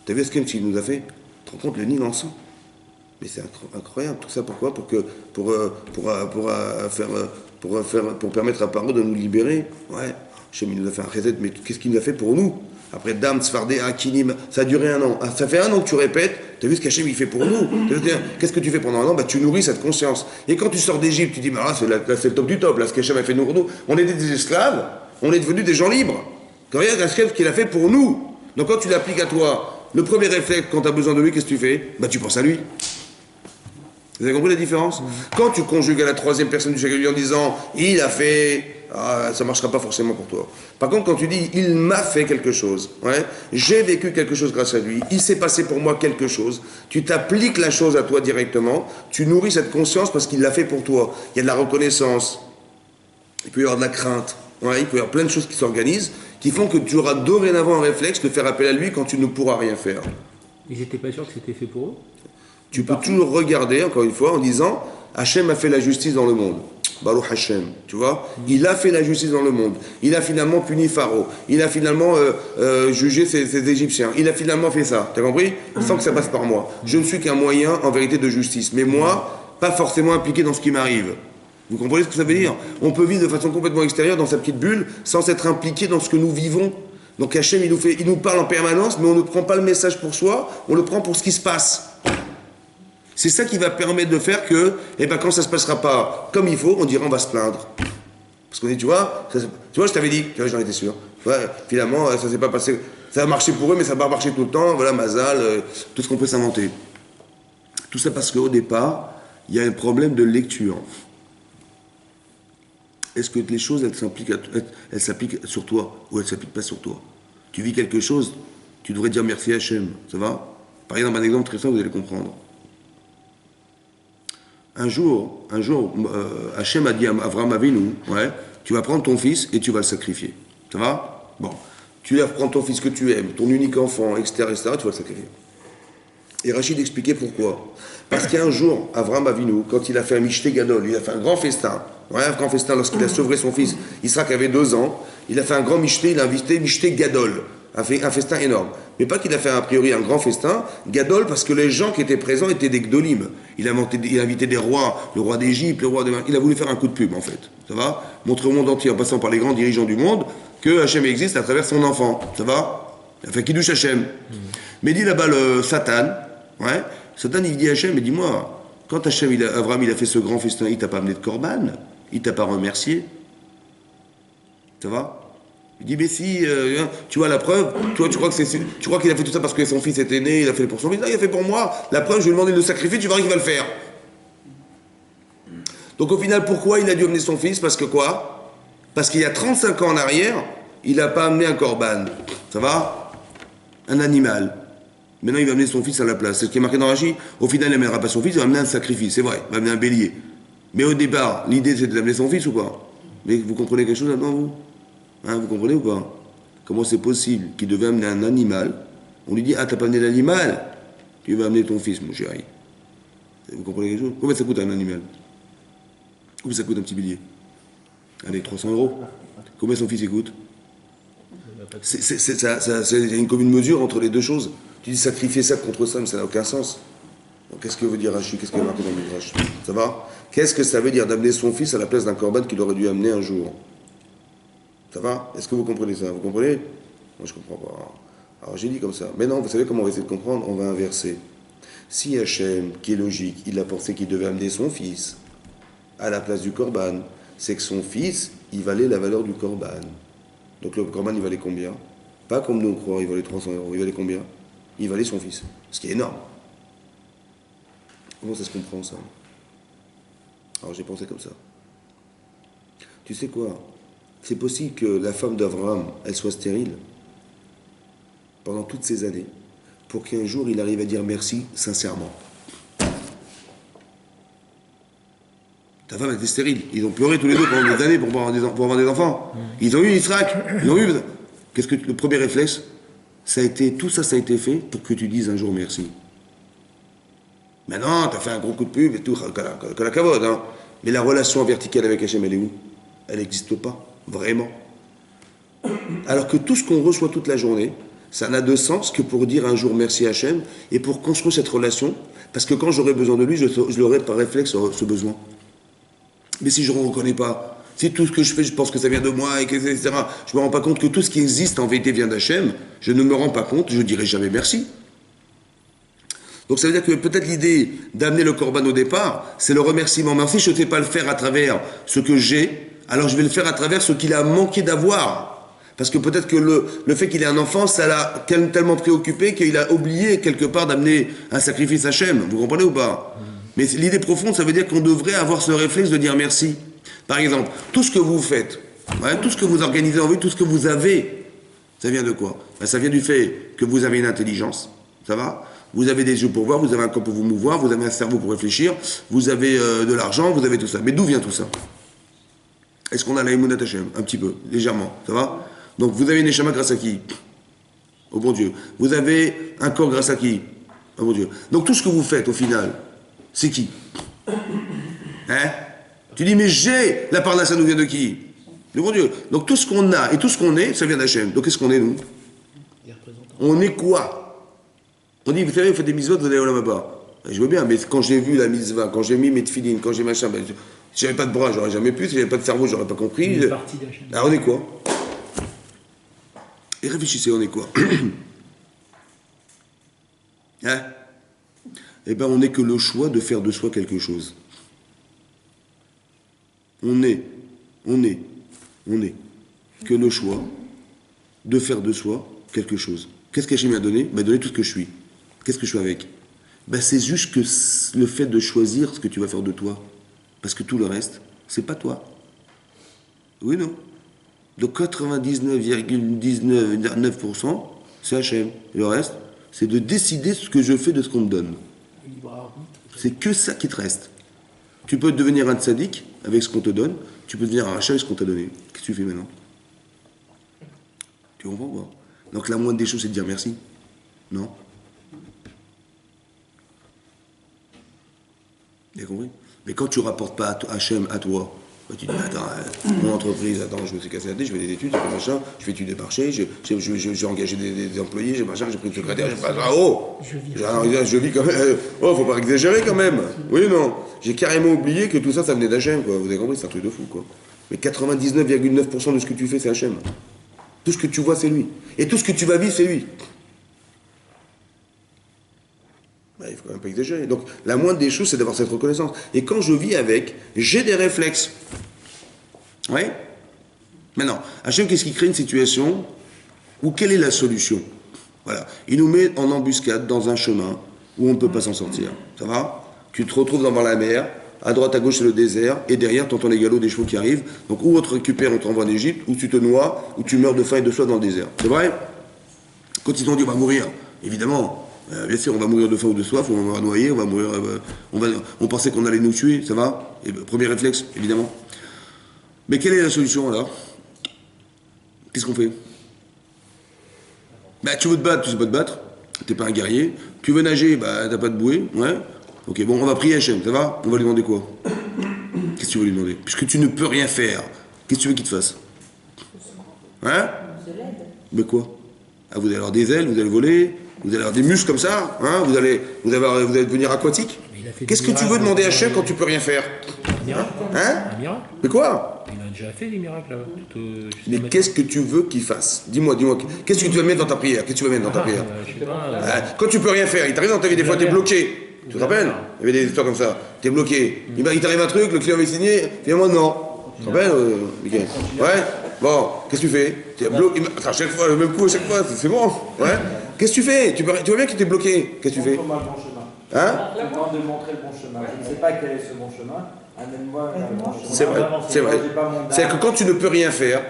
t'as vu ce qu'il nous a fait? Tu te rends compte le Nil en sang? Mais c'est incroyable, tout ça pourquoi? Pour permettre à Paro de nous libérer. Ouais, Hachem il nous a fait un reset, mais qu'est-ce qu'il nous a fait pour nous? Après Dam, Sfardé, Akinim, ça a duré 1 an. Ah, ça fait 1 an que tu répètes, tu as vu ce qu'Hachem il fait pour nous? Qu'est-ce que tu fais pendant 1 an? Tu nourris cette conscience. Et quand tu sors d'Égypte, tu dis, là c'est le top du top, là ce qu'Hachem a fait pour nous. On était des esclaves, on est devenus des gens libres. Regarde Hachem ce qu'il a fait pour nous. Donc quand tu l'appliques à toi, le premier réflexe quand tu as besoin de lui, qu'est-ce que tu fais? Tu penses à lui. Vous avez compris la différence? Quand tu conjugues à la troisième personne du singulier en disant, il a fait... ça ne marchera pas forcément pour toi. Par contre, quand tu dis, il m'a fait quelque chose, ouais, j'ai vécu quelque chose grâce à lui, il s'est passé pour moi quelque chose, tu t'appliques la chose à toi directement, tu nourris cette conscience parce qu'il l'a fait pour toi. Il y a de la reconnaissance, il peut y avoir de la crainte, ouais, il peut y avoir plein de choses qui s'organisent, qui font que tu auras dorénavant un réflexe de faire appel à lui quand tu ne pourras rien faire. Ils n'étaient pas sûrs que c'était fait pour eux? Tu peux toujours regarder, encore une fois, en disant, Hachem a fait la justice dans le monde. Baruch Hashem, tu vois. Il a fait la justice dans le monde. Il a finalement puni Pharaon. Il a finalement jugé ces Égyptiens. Il a finalement fait ça. Tu as compris? Sans que ça passe par moi. Je ne suis qu'un moyen, en vérité, de justice. Mais moi, pas forcément impliqué dans ce qui m'arrive. Vous comprenez ce que ça veut dire? On peut vivre de façon complètement extérieure dans sa petite bulle sans être impliqué dans ce que nous vivons. Donc Hachem, il nous parle en permanence, mais on ne prend pas le message pour soi, on le prend pour ce qui se passe. C'est ça qui va permettre de faire que, quand ça ne se passera pas comme il faut, on dira on va se plaindre. Parce qu'on dit, tu vois, je t'avais dit, tu vois, j'en étais sûr. Ouais, finalement, ça s'est pas passé, ça a marché pour eux, mais ça n'a pas marché tout le temps, voilà, Mazal, tout ce qu'on peut s'inventer. Tout ça parce qu'au départ, il y a un problème de lecture. Est-ce que les choses, elles s'appliquent sur toi ou elles ne s'appliquent pas sur toi? Tu vis quelque chose, tu devrais dire merci à Hachem, ça va? Par exemple, un exemple très simple, vous allez comprendre. Un jour, Hachem a dit à Avraham Avinu, ouais, tu vas prendre ton fils et tu vas le sacrifier. Ça va? Bon. Tu vas prendre ton fils que tu aimes, ton unique enfant, etc., tu vas le sacrifier. Et Rachid expliquait pourquoi. Parce qu'un jour, Avraham Avinu, quand il a fait un Mishté Gadol, il a fait un grand festin. Ouais, un grand festin lorsqu'il a sauvé son fils, Isaac avait 2 ans. Il a fait un grand Mishté, il a invité Mishté Gadol. Un festin énorme. Mais pas qu'il a fait a priori un grand festin, Gadol, parce que les gens qui étaient présents étaient des Gdolim. Il a invité des rois, le roi d'Égypte, le roi de... Il a voulu faire un coup de pub en fait. Ça va? Montrer au monde entier, en passant par les grands dirigeants du monde, que Hachem existe à travers son enfant. Ça va? Il a fait Kiddush Hachem. Mais dit là-bas le Satan, ouais, Satan il dit à Hachem, mais dis-moi, quand Avraham il a fait ce grand festin, il t'a pas amené de korban? Il t'a pas remercié? Ça va? Il dit, mais si, tu vois la preuve, tu crois qu'il a fait tout ça parce que son fils était né, il a fait pour son fils, non, il a fait pour moi, la preuve, je lui ai demandé de le sacrifier, tu verras qu'il va le faire. Donc au final, pourquoi il a dû amener son fils? Parce que quoi? Parce qu'il y a 35 ans en arrière, il n'a pas amené un korban. Ça va? Un animal. Maintenant, il va amener son fils à la place. C'est ce qui est marqué dans Rashi. Au final, il n'amènera pas son fils, il va amener un sacrifice, c'est vrai, il va amener un bélier. Mais au départ, l'idée c'était d'amener son fils ou pas? Mais vous comprenez quelque chose là-dedans, vous? Hein, vous comprenez ou pas? Comment c'est possible qu'il devait amener un animal? On lui dit, ah, t'as pas amené l'animal? Tu vas amener ton fils, mon chéri. Vous comprenez quelque chose? Combien ça coûte un animal? Combien ça coûte un petit billet? Allez, 300 €. Combien son fils il coûte? Il y a une commune mesure entre les deux choses. Tu dis sacrifier ça contre ça, mais ça n'a aucun sens. Donc, qu'est-ce que veut dire Rashi? Qu'est-ce qu'il y a marqué dans le Midrash? Ça va? Qu'est-ce que ça veut dire d'amener son fils à la place d'un korban qu'il aurait dû amener un jour? Ça va? Est-ce que vous comprenez ça? Vous comprenez? Moi, je comprends pas. Alors, j'ai dit comme ça. Mais non, vous savez comment on va essayer de comprendre? On va inverser. Si Hachem, qui est logique, il a pensé qu'il devait amener son fils à la place du korban, c'est que son fils, il valait la valeur du korban. Donc, le korban, il valait combien? Pas comme nous on croit, il valait 300 €. Il valait combien? Il valait son fils. Ce qui est énorme. Comment ça se comprend, ça? Alors, j'ai pensé comme ça. Tu sais quoi? C'est possible que la femme d'Avraham, elle soit stérile pendant toutes ces années, pour qu'un jour il arrive à dire merci sincèrement. Ta femme était stérile. Ils ont pleuré tous les deux pendant des années pour avoir des enfants. Ils ont eu Israël. Ils ont eu. Qu'est-ce que le premier réflexe? Tout ça, ça a été fait pour que tu dises un jour merci. Maintenant, tu as fait un gros coup de pub et tout, que la cavode, hein. Mais la relation verticale avec Hachem, elle est où? Elle n'existe pas. Vraiment. Alors que tout ce qu'on reçoit toute la journée, ça n'a de sens que pour dire un jour merci à Hachem et pour construire cette relation, parce que quand j'aurai besoin de lui, je l'aurai par réflexe ce besoin. Mais si je ne reconnais pas, si tout ce que je fais, je pense que ça vient de moi, etc., je ne me rends pas compte que tout ce qui existe en vérité vient d'Hachem, je ne me rends pas compte, je ne dirai jamais merci. Donc ça veut dire que peut-être l'idée d'amener le korban au départ, c'est le remerciement. Mais si je ne sais pas le faire à travers ce que j'ai, alors je vais le faire à travers ce qu'il a manqué d'avoir. Parce que peut-être que le fait qu'il ait un enfant, ça l'a tellement préoccupé qu'il a oublié quelque part d'amener un sacrifice à Hachem. Vous comprenez ou pas? Mais l'idée profonde, ça veut dire qu'on devrait avoir ce réflexe de dire merci. Par exemple, tout ce que vous faites, ouais, tout ce que vous organisez en vie, tout ce que vous avez, ça vient de quoi? Ben, ça vient du fait que vous avez une intelligence, ça va? Vous avez des yeux pour voir, vous avez un corps pour vous mouvoir, vous avez un cerveau pour réfléchir, vous avez de l'argent, vous avez tout ça. Mais d'où vient tout ça? Est-ce qu'on a la Emunat Hachem? Un petit peu, légèrement, ça va? Donc vous avez une neshama grâce à qui? Au bon Dieu. Vous avez un corps grâce à qui? Au bon Dieu. Donc tout ce que vous faites au final, c'est qui? Hein? Tu dis, mais j'ai la parnasse, ça nous vient de qui? De mon Dieu. Donc tout ce qu'on a et tout ce qu'on est, ça vient d'Hachem. Donc qu'est-ce qu'on est, nous? On est quoi? On dit, vous savez, vous faites des mitzvot, vous allez au Lamaba. Je veux bien, mais quand j'ai vu la mitzvah, quand j'ai mis mes tefilines, quand j'ai machin, ben, si j'avais pas de bras, j'aurais jamais pu, si j'avais pas de cerveau, j'aurais pas compris. Une partie d'Hachem. Alors on est quoi? Et réfléchissez, on est quoi? Hein? Eh bien, on n'est que le choix de faire de soi quelque chose. On est que le choix de faire de soi quelque chose. Qu'est-ce qu'Hachem m'a donné? Il m'a donné tout ce que je suis. Qu'est-ce que je fais avec? Ben, c'est juste que le fait de choisir ce que tu vas faire de toi. Parce que tout le reste, c'est pas toi. Oui, non? Donc 99,19% c'est Hachem. Et le reste, c'est de décider ce que je fais de ce qu'on me donne. C'est que ça qui te reste. Tu peux devenir un tzaddik avec ce qu'on te donne, tu peux devenir un rachat avec ce qu'on t'a donné. Qu'est-ce que tu fais maintenant? Tu comprends quoi? Donc la moindre des choses, c'est de dire merci. Non? Tu as compris? Mais quand tu ne rapportes pas Hachem à toi, bah tu dis, attends, mon entreprise, attends, je me suis cassé la tête, je fais des études, je fais machin, je fais études de marché, j'ai engagé des employés, j'ai machin, j'ai pris une secrétaire, j'ai pas. Oh! Je vis quand même. Oh, faut pas exagérer quand même. Oui, non. J'ai carrément oublié que tout ça, ça venait d'Hachem, quoi. Vous avez compris, c'est un truc de fou, quoi. Mais 99,9% de ce que tu fais, c'est Hachem. Tout ce que tu vois, c'est lui. Et tout ce que tu vas vivre, c'est lui. Il ne faut quand même pas exagérer. Donc, la moindre des choses, c'est d'avoir cette reconnaissance. Et quand je vis avec, j'ai des réflexes. Oui? Maintenant, Hachem, qu'est-ce qui crée une situation où quelle est la solution? Voilà. Il nous met en embuscade dans un chemin où on ne peut pas s'en sortir. Ça va? Tu te retrouves devant la mer, à droite, à gauche, c'est le désert, et derrière, tu entends les galops des chevaux qui arrivent. Donc, ou on te récupère, on te renvoie en Égypte, ou tu te noies, ou tu meurs de faim et de soif dans le désert. C'est vrai? Quand ils t'ont dit, on va mourir, évidemment. Bien sûr, on va mourir de faim ou de soif, ou on va noyer, on va mourir. On pensait qu'on allait nous tuer, ça va? Et, premier réflexe, évidemment. Mais quelle est la solution alors? Qu'est-ce qu'on fait? Bah, tu veux te battre, tu sais pas te battre, t'es pas un guerrier. Tu veux nager, bah t'as pas de bouée, ouais. Ok, bon, on va prier Hachem, ça va? On va lui demander quoi? Qu'est-ce que tu veux lui demander? Puisque tu ne peux rien faire, qu'est-ce que tu veux qu'il te fasse? Hein? Mais quoi? Ah, vous allez avoir des ailes, vous allez voler. Vous allez avoir des muscles comme ça, hein, vous allez devenir aquatique. Qu'est-ce que tu veux demander à Hachem quand tu peux rien faire? Un miracle. Hein? Un miracle. Mais quoi? Il a déjà fait des miracles là. Mais qu'est-ce que tu veux qu'il fasse? Dis-moi, qu'est-ce que tu vas mettre dans ta prière? Qu'est-ce que tu vas mettre dans ta prière? Je sais pas. Quand tu peux rien faire, il t'arrive dans ta vie, des fois t'es bloqué. Tu te rappelles? Il y avait des histoires comme ça. T'es bloqué. Il t'arrive un truc, le client veut signer, finalement non. Tu te rappelles, Michael? Ouais? Bon, qu'est-ce que tu fais? T'es bloqué. À chaque fois, le même coup à chaque fois, c'est bon. Ouais? Qu'est-ce que tu fais? Tu vois bien qu'il t'est bloqué. Qu'est-ce que tu fais? Montre-moi le bon chemin. Hein? Je te demande de montrer le bon chemin. Je ne sais pas quel est ce bon chemin. Amène-moi vers le bon chemin. C'est vrai, c'est vrai. C'est que quand tu ne peux rien faire,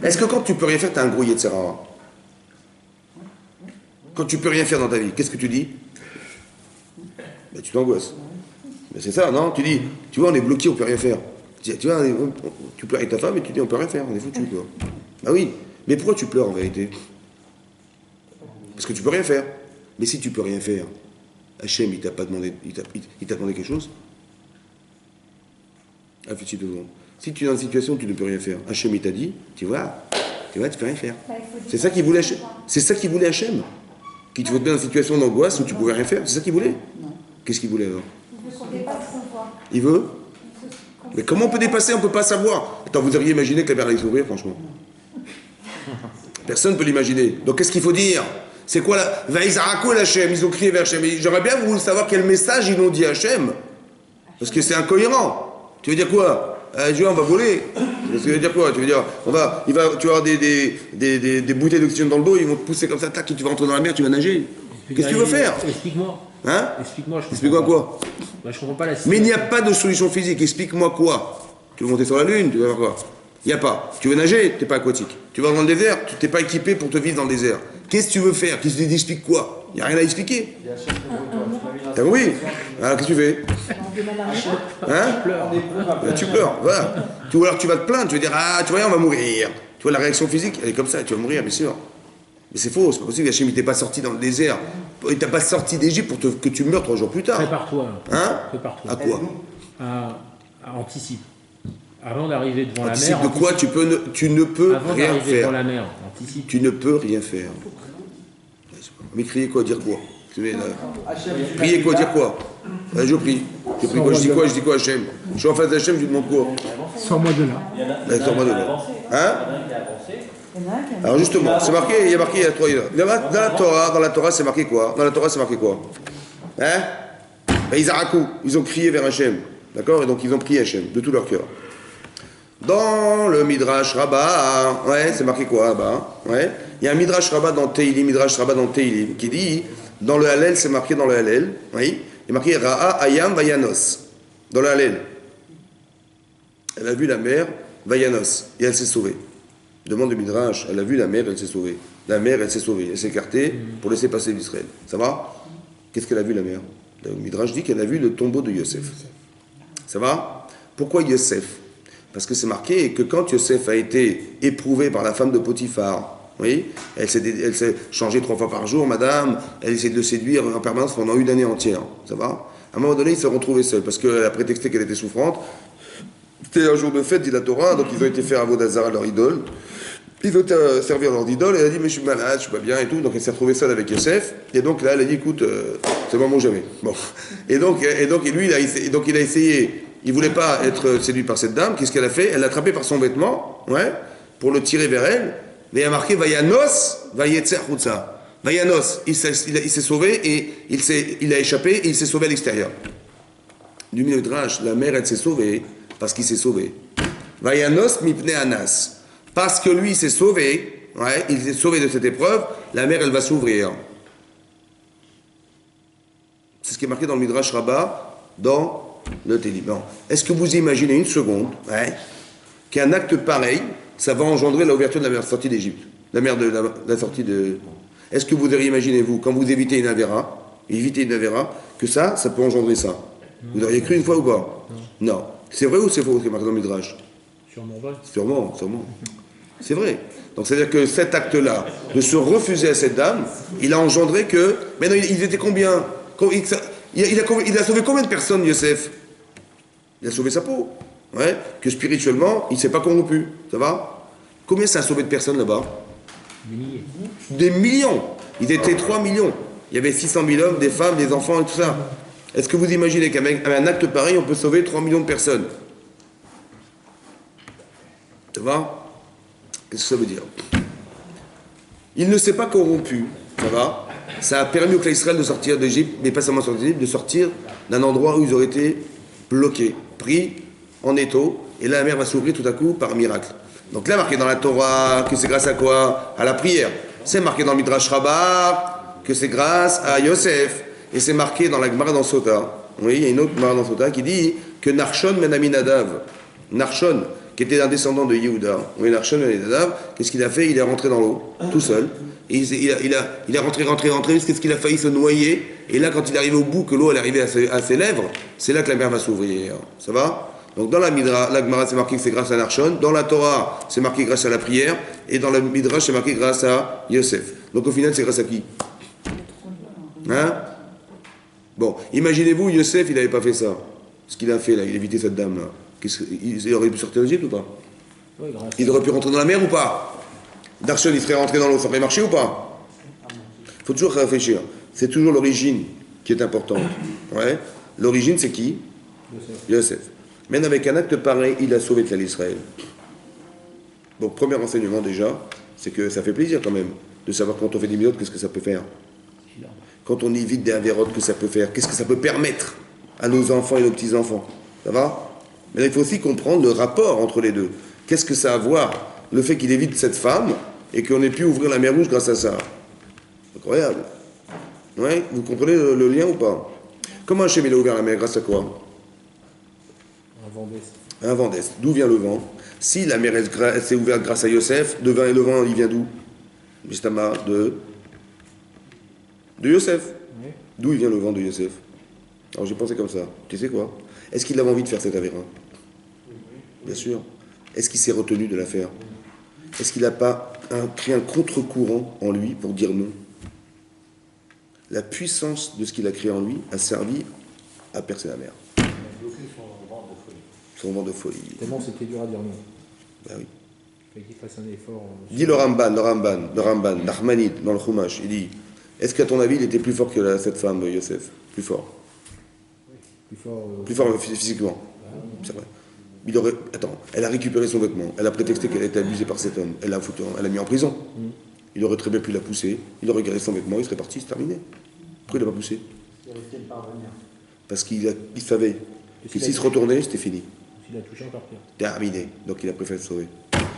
est-ce que quand tu peux rien faire, tu as un grouillé de Sarah? Quand tu peux rien faire dans ta vie, qu'est-ce que tu dis? Ben, tu t'angoisses. Ben, c'est ça, non? Tu dis, tu vois, on est bloqué, on peut rien faire. Tu vois, tu pleures avec ta femme et tu dis, on peut rien faire, on est foutu, quoi. Ah oui, mais pourquoi tu pleures en vérité? Parce que tu peux rien faire. Mais si tu peux rien faire, Hachem, il t'a pas demandé, il t'a demandé quelque chose? Réfléchis 2 secondes. Si tu es dans une situation où tu ne peux rien faire, Hachem, il t'a dit, tu vois, tu peux rien faire. C'est ça qu'il voulait Hachem. C'est ça qu'il voulait Hachem. Qu'il te mettre dans une situation d'angoisse où tu ne pouvais rien faire. C'est ça qu'il voulait. Qu'est-ce qu'il voulait alors? Il veut qu'on dépasse son poids. Il veut? Mais comment on peut dépasser? On ne peut pas savoir. Attends, vous auriez imaginé que la mer allait s'ouvrir, franchement? Personne ne peut l'imaginer. Donc qu'est-ce qu'il faut dire? C'est quoi la... Vaïzarako Hachem, ils ont crié vers Hachem. J'aurais bien voulu savoir quel message ils ont dit à Hachem. Parce que c'est incohérent. Tu veux dire quoi? On va voler. Tu veux dire quoi? Tu veux dire, tu vas avoir des bouteilles d'oxygène dans le dos, ils vont te pousser comme ça, tac, tu vas rentrer dans la mer, tu vas nager. Qu'est-ce que tu veux faire? Explique-moi. Hein? Explique-moi. Explique-moi quoi? Bah, je comprends pas la situation. Mais il n'y a pas de solution physique. Explique-moi quoi? Tu veux monter sur la Lune? Tu veux faire quoi? Il n'y a pas. Tu veux nager? Tu n'es pas aquatique. Tu vas dans le désert? Tu n'es pas équipé pour te vivre dans le désert. Qu'est-ce que tu veux faire? Qu'est-ce que tu expliques quoi? Il n'y a rien à expliquer. T'as compris? Alors qu'est-ce que tu fais? Hein? Tu pleures, voilà. Ou alors tu vas te plaindre, tu vas dire, ah, tu vois, on va mourir. Tu vois, la réaction physique, elle est comme ça, tu vas mourir, bien sûr. Mais c'est faux, c'est pas possible. Hachem, il t'est pas sorti dans le désert. Il t'a pas sorti d'Égypte pour que tu meurs 3 jours plus tard. Prépare-toi. Hein? Prépare-toi. À quoi? À anticipe. Avant d'arriver devant la Anticipe mer. de quoi tu ne peux Avant rien d'arriver devant faire. la mer, anticipe. Tu ne peux rien faire. Mais crier quoi, dire quoi? Prier quoi, dire quoi? Je prie. Je prie quoi, je dis quoi, Hachem? Je suis en face d'Hachem, je lui demande quoi? Sors-moi de là. Sors-moi de là. Hein? Il y en a un qui a Alors justement, c'est marqué, il y a marqué, il y a trois. Dans la Torah, c'est marqué quoi? Dans la Torah, c'est marqué quoi? Hein? Ben, ils ont crié vers Hachem. D'accord? Et donc ils ont prié Hachem, de tout leur cœur. Dans le Midrash Rabbah, ouais, c'est marqué quoi là-bas? Ouais. Il y a un Midrash Rabbah dans Teilim, qui dit, dans le Hallel, c'est marqué dans le Hallel, oui, il est marqué Ra'a Ayam Vayanos, dans le Hallel. Elle a vu la mer, Vayanos, et elle s'est sauvée. Demande le Midrash, elle a vu la mer, elle s'est sauvée. La mer, elle s'est sauvée, elle s'est écartée pour laisser passer l'Israël. Ça va? Qu'est-ce qu'elle a vu la mer? Le Midrash dit qu'elle a vu le tombeau de Yosef. Ça va? Pourquoi Yosef? Parce que c'est marqué que quand Yosef a été éprouvé par la femme de Potiphar, oui, elle s'est changée 3 fois par jour, madame, elle essaie de le séduire en permanence pendant une année entière. Ça va? À un moment donné, il s'est retrouvé seul parce qu'elle a prétexté qu'elle était souffrante. C'était un jour de fête, dit la Torah, donc ils ont été faire Avodazara, leur idole. Ils ont été servir leur idole, et elle a dit, mais je suis malade, je suis pas bien et tout. Donc elle s'est retrouvée seule avec Yosef. Et donc là, elle a dit, écoute, c'est le moment ou jamais. Bon. Et donc lui, il a essayé. Il voulait pas être séduit par cette dame. Qu'est-ce qu'elle a fait? Elle l'a attrapé par son vêtement, ouais, pour le tirer vers elle. Mais il a marqué Vayanos, Vayetzer Chutza. Vayanos, il s'est sauvé et il a échappé et il s'est sauvé à l'extérieur. Du Midrash, la mère, elle s'est sauvée parce qu'il s'est sauvé. Vayanos mipne anas. Parce que lui s'est sauvé, ouais, il s'est sauvé de cette épreuve, la mère, elle va s'ouvrir. C'est ce qui est marqué dans le Midrash Rabbah, dans le Téliban. Est-ce que vous imaginez une seconde, ouais, qu'un acte pareil, ça va engendrer l'ouverture de la sortie d'Égypte, la sortie de... Est-ce que vous auriez imaginé, vous, quand vous évitez une avéra, que ça peut engendrer ça? Vous auriez cru une fois ou pas? Non. C'est vrai ou c'est faux, ce qui est marqué dans le Midrash? Sûrement vrai. Sûrement. C'est vrai. Donc c'est-à-dire que cet acte-là, de se refuser à cette dame, il a engendré que... Mais non, ils étaient combien? Il a sauvé combien de personnes, Yosef? Il a sauvé sa peau. Ouais. Que spirituellement, il ne s'est pas corrompu. Ça va? Combien ça a sauvé de personnes là-bas? Des milliers. Des millions. Ils étaient 3 millions. Il y avait 600 000 hommes, des femmes, des enfants et tout ça. Est-ce que vous imaginez qu'avec un acte pareil, on peut sauver 3 millions de personnes? Ça va? Qu'est-ce que ça veut dire? Il ne s'est pas corrompu. Ça va? Ça a permis au clan Israël de sortir d'Égypte, mais pas seulement sortir d'Égypte, de sortir d'un endroit où ils auraient été bloqués, pris en étau, et là la mer va s'ouvrir tout à coup par miracle. Donc là, marqué dans la Torah que c'est grâce à quoi? À la prière. C'est marqué dans le Midrash Rabbah que c'est grâce à Yosef. Et c'est marqué dans la Gemara dans Sota. Oui, il y a une autre Gemara dans Sota qui dit que Narshon ben Aminadav, Narshon, qui était un descendant de Yehuda, oui, Narshon ben Aminadav, qu'est-ce qu'il a fait? Il est rentré dans l'eau, tout seul. Et il est rentré, qu'est-ce qu'il a failli se noyer? Et là, quand il est arrivé au bout, que l'eau elle est arrivée à ses lèvres, c'est là que la mer va s'ouvrir. Ça va? Donc dans la Gemara, c'est marqué que c'est grâce à Narshon. Dans la Torah, c'est marqué grâce à la prière. Et dans la Midrash, c'est marqué grâce à Yosef. Donc au final, c'est grâce à qui? Hein? Bon, imaginez-vous, Yosef, il n'avait pas fait ça. Ce qu'il a fait là, il a évité cette dame-là. Il aurait pu sortir d'Égypte ou pas? Oui, grâce. Il aurait pu rentrer dans la mer ou pas? Narshon, il serait rentré dans l'eau, ça aurait marché ou pas? Il faut toujours réfléchir. C'est toujours l'origine qui est importante. Ouais. L'origine, c'est qui? Yosef. Même avec un acte pareil, il a sauvé le clan d'Israël. Donc, premier enseignement déjà, c'est que ça fait plaisir quand même de savoir quand on fait des milotes, qu'est-ce que ça peut faire. Quand on évite des avérotes, que ça peut faire. Qu'est-ce que ça peut permettre à nos enfants et nos petits-enfants. Ça va? Mais là, il faut aussi comprendre le rapport entre les deux. Qu'est-ce que ça a à voir, le fait qu'il évite cette femme et qu'on ait pu ouvrir la mer Rouge grâce à ça? Incroyable. Ouais, vous comprenez le lien ou pas? Comment Hachem il a ouvert la mer? Grâce à quoi? Un vent d'est. D'où vient le vent? Si la mer elle s'est ouverte grâce à Yosef, le vent il vient d'où? Justama de Yosef. Oui. D'où il vient le vent de Yosef? Alors j'ai pensé comme ça. Tu sais quoi? Est-ce qu'il avait envie de faire cette avéra? Bien sûr. Est-ce qu'il s'est retenu de la faire? Est-ce qu'il n'a pas pris un contre-courant en lui pour dire non? La puissance de ce qu'il a créé en lui a servi à percer la mer. C'est un moment de folie. Tellement c'était dur à dire non. Ben oui. Il fallait qu'il fasse un effort. Dit le Ramban, Nachmanide, dans le Chumash, il dit, est-ce qu'à ton avis, il était plus fort que cette femme, Yosef? Plus fort. Plus fort. Plus fort physiquement. C'est vrai. Attends, elle a récupéré son vêtement, elle a prétexté qu'elle a été abusée par cet homme, elle l'a mis en prison. Il aurait très bien pu la pousser, il aurait gardé son vêtement, il serait parti, c'est terminé. Pourquoi il l'a pas poussé? Il risquait de parvenir. Parce qu'il savait que s'il se retournait, c'était fini. Il a touché encore pire. Terminé. Donc il a préféré se sauver.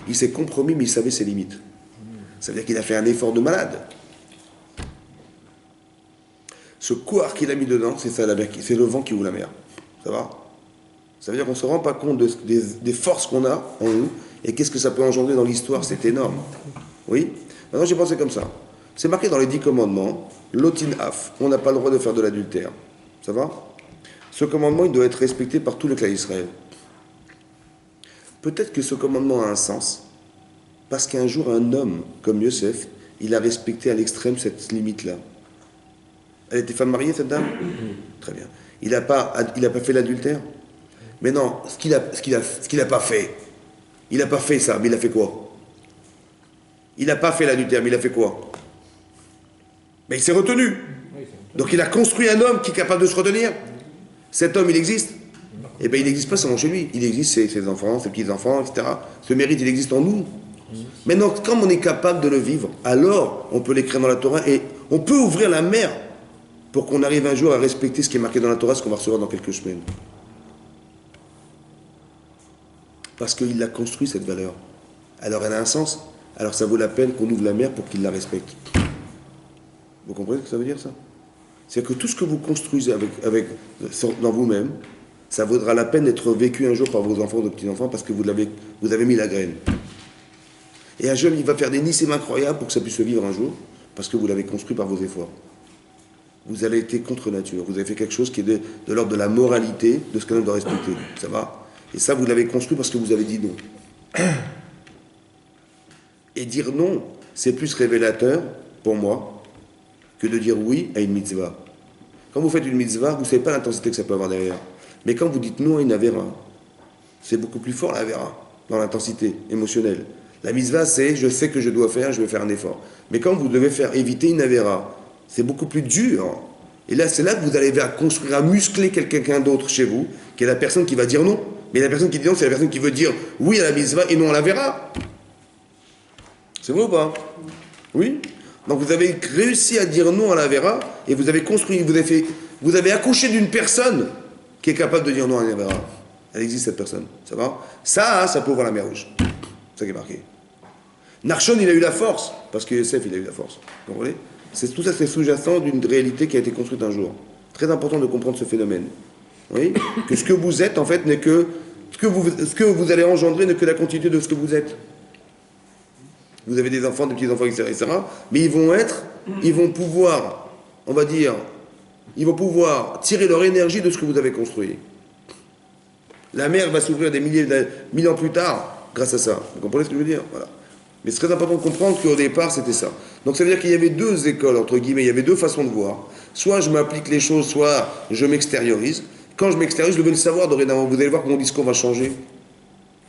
Il s'est compromis, mais il savait ses limites. Ça veut dire qu'il a fait un effort de malade. Ce couard qu'il a mis dedans, c'est ça la mer, c'est le vent qui ouvre la mer. Ça va? Ça veut dire qu'on ne se rend pas compte des forces qu'on a en nous et qu'est-ce que ça peut engendrer dans l'histoire, c'est énorme. Oui? Maintenant j'ai pensé comme ça. C'est marqué dans les 10 commandements, l'otin af, on n'a pas le droit de faire de l'adultère. Ça va? Ce commandement, il doit être respecté par tout le clan d'Israël. Peut-être que ce commandement a un sens, parce qu'un jour, un homme comme Yosef, il a respecté à l'extrême cette limite-là. Elle était femme mariée, cette dame? Très bien. Il n'a pas fait l'adultère? Mais non, ce qu'il a pas fait, il n'a pas fait ça, mais il a fait quoi? Il n'a pas fait l'adultère, mais il a fait quoi? Mais il s'est retenu. Donc il a construit un homme qui est capable de se retenir. Cet homme, il existe? Eh bien, il n'existe pas seulement chez lui. Il existe ses enfants, ses petits-enfants, etc. Ce mérite, il existe en nous. Maintenant, comme on est capable de le vivre, alors on peut l'écrire dans la Torah et on peut ouvrir la mer pour qu'on arrive un jour à respecter ce qui est marqué dans la Torah, ce qu'on va recevoir dans quelques semaines. Parce qu'il a construit cette valeur. Alors elle a un sens. Alors ça vaut la peine qu'on ouvre la mer pour qu'il la respecte. Vous comprenez ce que ça veut dire, ça? C'est-à-dire que tout ce que vous construisez dans vous-même, ça vaudra la peine d'être vécu un jour par vos enfants ou vos petits-enfants parce que vous avez mis la graine. Et un jeune, il va faire des nicemes incroyables pour que ça puisse se vivre un jour parce que vous l'avez construit par vos efforts. Vous avez été contre nature. Vous avez fait quelque chose qui est de l'ordre de la moralité, de ce qu'un homme doit respecter. Ça va? Et ça, vous l'avez construit parce que vous avez dit non. Et dire non, c'est plus révélateur, pour moi, que de dire oui à une mitzvah. Quand vous faites une mitzvah, vous ne savez pas l'intensité que ça peut avoir derrière. Mais quand vous dites non à une avéra, c'est beaucoup plus fort l'avéra, dans l'intensité émotionnelle. La mitzvah, c'est je sais que je dois faire, je vais faire un effort. Mais quand vous devez faire éviter une avéra, c'est beaucoup plus dur. Et là, c'est là que vous allez construire, à muscler quelqu'un d'autre chez vous, qui est la personne qui va dire non. Mais la personne qui dit non, c'est la personne qui veut dire oui à la mitzvah et non à l'avéra. C'est vrai ou pas? Oui? Donc vous avez réussi à dire non à l'avéra et vous avez construit, vous avez accouché d'une personne qui est capable de dire non à l'avéra. Elle existe cette personne, ça va? Ça peut ouvrir la mer rouge. C'est ça qui est marqué. Narshon, il a eu la force, parce que Yosef, il a eu la force. Vous comprenez? Tout ça, c'est sous-jacent d'une réalité qui a été construite un jour. Très important de comprendre ce phénomène. Oui? Que ce que vous êtes, en fait, n'est que... Ce que vous allez engendrer n'est que la continuité de ce que vous êtes. Vous avez des enfants, des petits-enfants, etc. Mais ils vont pouvoir, on va dire, ils vont pouvoir tirer leur énergie de ce que vous avez construit. La mer va s'ouvrir des mille ans plus tard grâce à ça. Vous comprenez ce que je veux dire? Voilà. Mais c'est très important de comprendre qu'au départ, c'était ça. Donc ça veut dire qu'il y avait deux écoles, entre guillemets, il y avait deux façons de voir. Soit je m'applique les choses, soit je m'extériorise. Quand je m'extériorise, je veux le savoir dorénavant. Vous allez voir que mon discours va changer.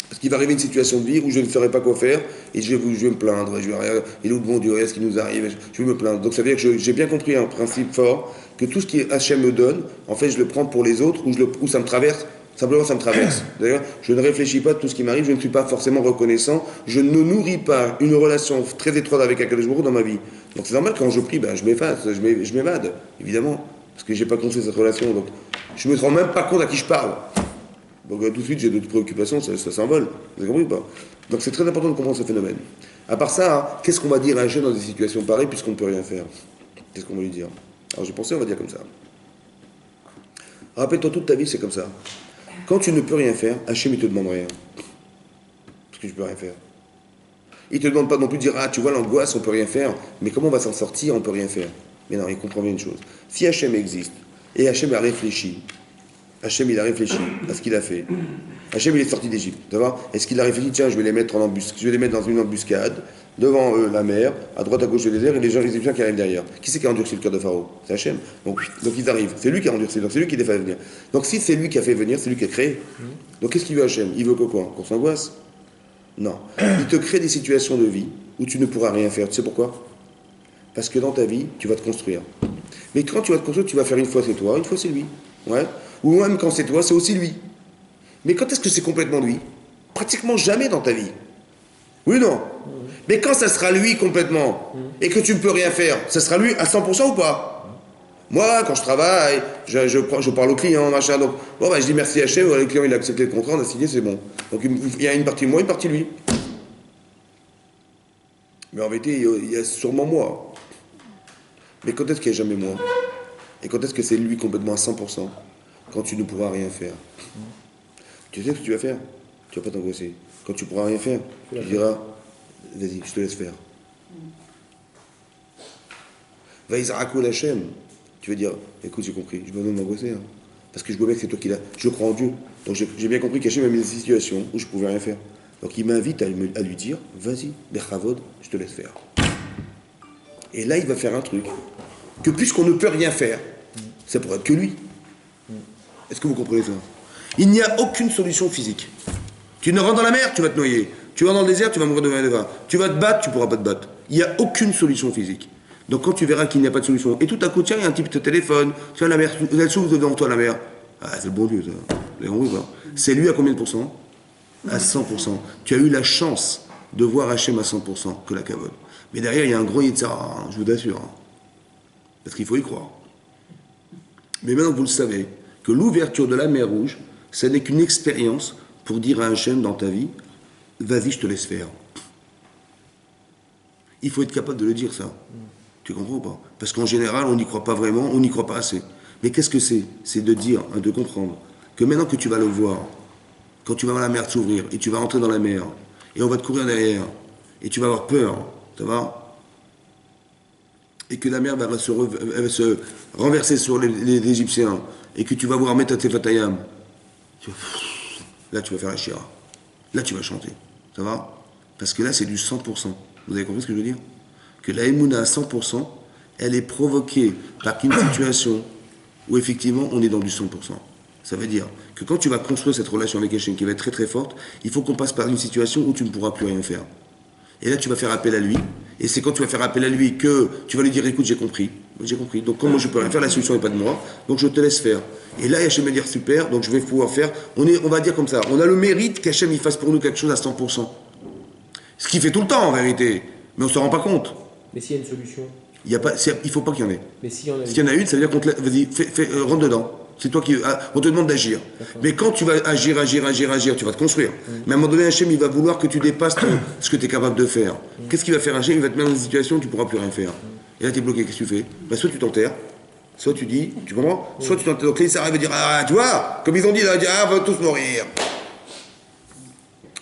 Parce qu'il va arriver une situation de vie où je ne saurais pas quoi faire et je vais me plaindre. Je vais rien, et l'autre bon Dieu, ce qui nous arrive, je vais me plaindre. Donc ça veut dire que j'ai bien compris un principe fort, que tout ce que Hachem me donne, en fait, je le prends pour les autres ou ça me traverse. Simplement, ça me traverse. D'ailleurs, je ne réfléchis pas à tout ce qui m'arrive, je ne suis pas forcément reconnaissant, je ne nourris pas une relation très étroite avec Akadosh Baruch Hu dans ma vie. Donc c'est normal, quand je prie, je m'efface, je m'évade, évidemment, parce que je n'ai pas construit cette relation. Donc je ne me rends même pas compte à qui je parle. Donc tout de suite, j'ai d'autres préoccupations, ça s'envole. Vous avez compris ou pas? Donc c'est très important de comprendre ce phénomène. À part ça, qu'est-ce qu'on va dire à un jeune dans des situations pareilles puisqu'on ne peut rien faire? Qu'est-ce qu'on va lui dire? Alors j'ai pensé, on va dire comme ça. Rappelle-toi, toute ta vie, c'est comme ça. Quand tu ne peux rien faire, Hachem, il ne te demande rien. Parce que tu ne peux rien faire. Il ne te demande pas non plus de dire, ah, tu vois l'angoisse, on ne peut rien faire, mais comment on va s'en sortir, on ne peut rien faire. Mais non, il comprend bien une chose. Si Hachem existe, et Hachem a réfléchi, Hachem, il a réfléchi à ce qu'il a fait. Hachem, il est sorti d'Égypte. Est-ce qu'il a réfléchi, tiens, je vais les mettre dans une embuscade, devant la mer, à droite, à gauche du désert, et les gens égyptiens qui arrivent derrière. Qui c'est qui a endurci le cœur de Pharaon? C'est Hachem. Donc ils arrivent. C'est lui qui a endurci, donc c'est lui qui les fait venir. Donc si c'est lui qui a fait venir, c'est lui qui a créé. Donc qu'est-ce qu'il veut Hachem? Il veut que quoi? Qu'on s'angoisse? Non. Il te crée des situations de vie où tu ne pourras rien faire. Tu sais pourquoi? Parce que dans ta vie, tu vas te construire. Mais quand tu vas te construire, tu vas faire une fois c'est toi, une fois c'est lui. Ouais. Ou même quand c'est toi, c'est aussi lui. Mais quand est-ce que c'est complètement lui? Pratiquement jamais dans ta vie. Oui ou non? Mais quand ça sera lui complètement, et que tu ne peux rien faire, ça sera lui à 100% ou pas? Moi, quand je travaille, je parle au client, machin, donc, bon, bah, je dis merci Hachem, le client il a accepté le contrat, on a signé, c'est bon. Donc il y a une partie de moi, une partie de lui. Mais en vérité, il y a sûrement moi. Mais quand est-ce qu'il n'y a jamais moi? Et quand est-ce que c'est lui complètement à 100%? Quand tu ne pourras rien faire. Tu sais ce que tu vas faire? Tu ne vas pas t'angoisser. Quand tu ne pourras rien faire, tu diras, vas-y, je te laisse faire. Vaïzarakou Hachem. Tu vas dire, écoute, j'ai compris, je ne vais pas besoin de m'angoisser. Hein. Parce que je vois bien que c'est toi qui l'as. Je crois en Dieu. Donc j'ai bien compris qu'Hachem m'a mis dans une situation où je ne pouvais rien faire. Donc il m'invite à lui dire, vas-y, Bechavod, je te laisse faire. Et là, il va faire un truc. Que puisqu'on ne peut rien faire, ça pourrait être que lui. Est-ce que vous comprenez ça? Il n'y a aucune solution physique. Tu ne rentres dans la mer, tu vas te noyer. Tu vas dans le désert, tu vas mourir de faim. Tu vas te battre, tu ne pourras pas te battre. Il n'y a aucune solution physique. Donc quand tu verras qu'il n'y a pas de solution, et tout à coup, tiens, il y a un type qui te téléphone, tiens, la mer, elle s'ouvre devant toi, la mer. Ah, c'est le bon Dieu, ça. Vous avez compris, quoi. C'est lui à combien de pourcents? À 100%. Tu as eu la chance de voir Hachem à 100% que la Kavod. Mais derrière, il y a un gros Yitzhara, hein, je vous assure. Hein. Parce qu'il faut y croire. Mais maintenant que vous le savez, que l'ouverture de la mer Rouge, ce n'est qu'une expérience pour dire à Hachem dans ta vie, vas-y, je te laisse faire. Il faut être capable de le dire, ça. Tu comprends ou pas? Parce qu'en général, on n'y croit pas vraiment, on n'y croit pas assez. Mais qu'est-ce que c'est? C'est de dire, de comprendre, que maintenant que tu vas le voir, quand tu vas voir la mer s'ouvrir, et tu vas rentrer dans la mer, et on va te courir derrière, et tu vas avoir peur, ça va? Et que la mer va se renverser sur les Égyptiens, et que tu vas voir mettre à tes fatayam, là tu vas faire la shira. Là tu vas chanter. Ça va? Parce que là c'est du 100%. Vous avez compris ce que je veux dire? Que la Emouna à 100%, elle est provoquée par une situation où effectivement on est dans du 100%. Ça veut dire que quand tu vas construire cette relation avec Hachem qui va être très très forte, il faut qu'on passe par une situation où tu ne pourras plus rien faire. Et là tu vas faire appel à lui. Et c'est quand tu vas faire appel à lui que tu vas lui dire, écoute, j'ai compris. Donc comme moi je peux rien faire, la solution n'est pas de moi, donc je te laisse faire. Et là Hachem va dire, super, donc je vais pouvoir faire. On va dire comme ça, on a le mérite qu'Hachem il fasse pour nous quelque chose à 100%. Ce qu'il fait tout le temps en vérité, mais on ne se rend pas compte. Mais s'il y a une solution? Il ne faut pas qu'il y en ait. Mais s'il y en a une, S'il y en a une, ça veut dire qu'on te laisse, vas-y, rentre dedans. C'est toi qui. On te demande d'agir. Mais quand tu vas agir, tu vas te construire. Mais à un moment donné, Hachem, il va vouloir que tu dépasses ce que tu es capable de faire. Qu'est-ce qu'il va faire Hachem? Il va te mettre dans une situation où tu ne pourras plus rien faire. Et là, tu es bloqué. Qu'est-ce que tu fais? Soit tu t'enterres, soit tu dis, tu comprends? Soit tu t'enterres. Donc là, ça arrive à dire, ah, tu vois, comme ils ont dit, là, on va tous mourir.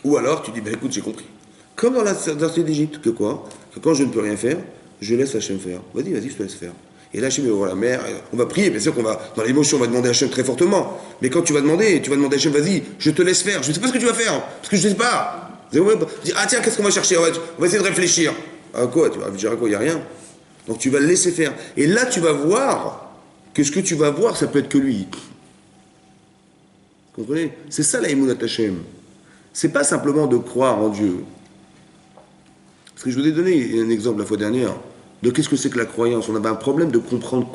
Ou alors, tu dis, ben écoute, j'ai compris. Comme dans la sortie d'Égypte, que quoi? Que quand je ne peux rien faire, je laisse Hachem faire. Vas-y, je te laisse faire. Et là, Hachem, il va voir la mer, on va prier, bien sûr qu'on va, dans l'émotion, on va demander à Hachem très fortement. Mais quand tu vas demander à Hachem, vas-y, je te laisse faire. Je ne sais pas ce que tu vas faire, parce que je ne sais pas. Dis, ah tiens, qu'est-ce qu'on va chercher? On va essayer de réfléchir. À quoi? Tu vas dire à quoi? Il n'y a rien. Donc tu vas le laisser faire. Et là, tu vas voir que ce que tu vas voir, ça peut être que lui. Vous comprenez? C'est ça la Emunat Hachem. C'est pas simplement de croire en Dieu. Parce que je vous ai donné un exemple la fois dernière de qu'est-ce que c'est que la croyance. On avait un problème de comprendre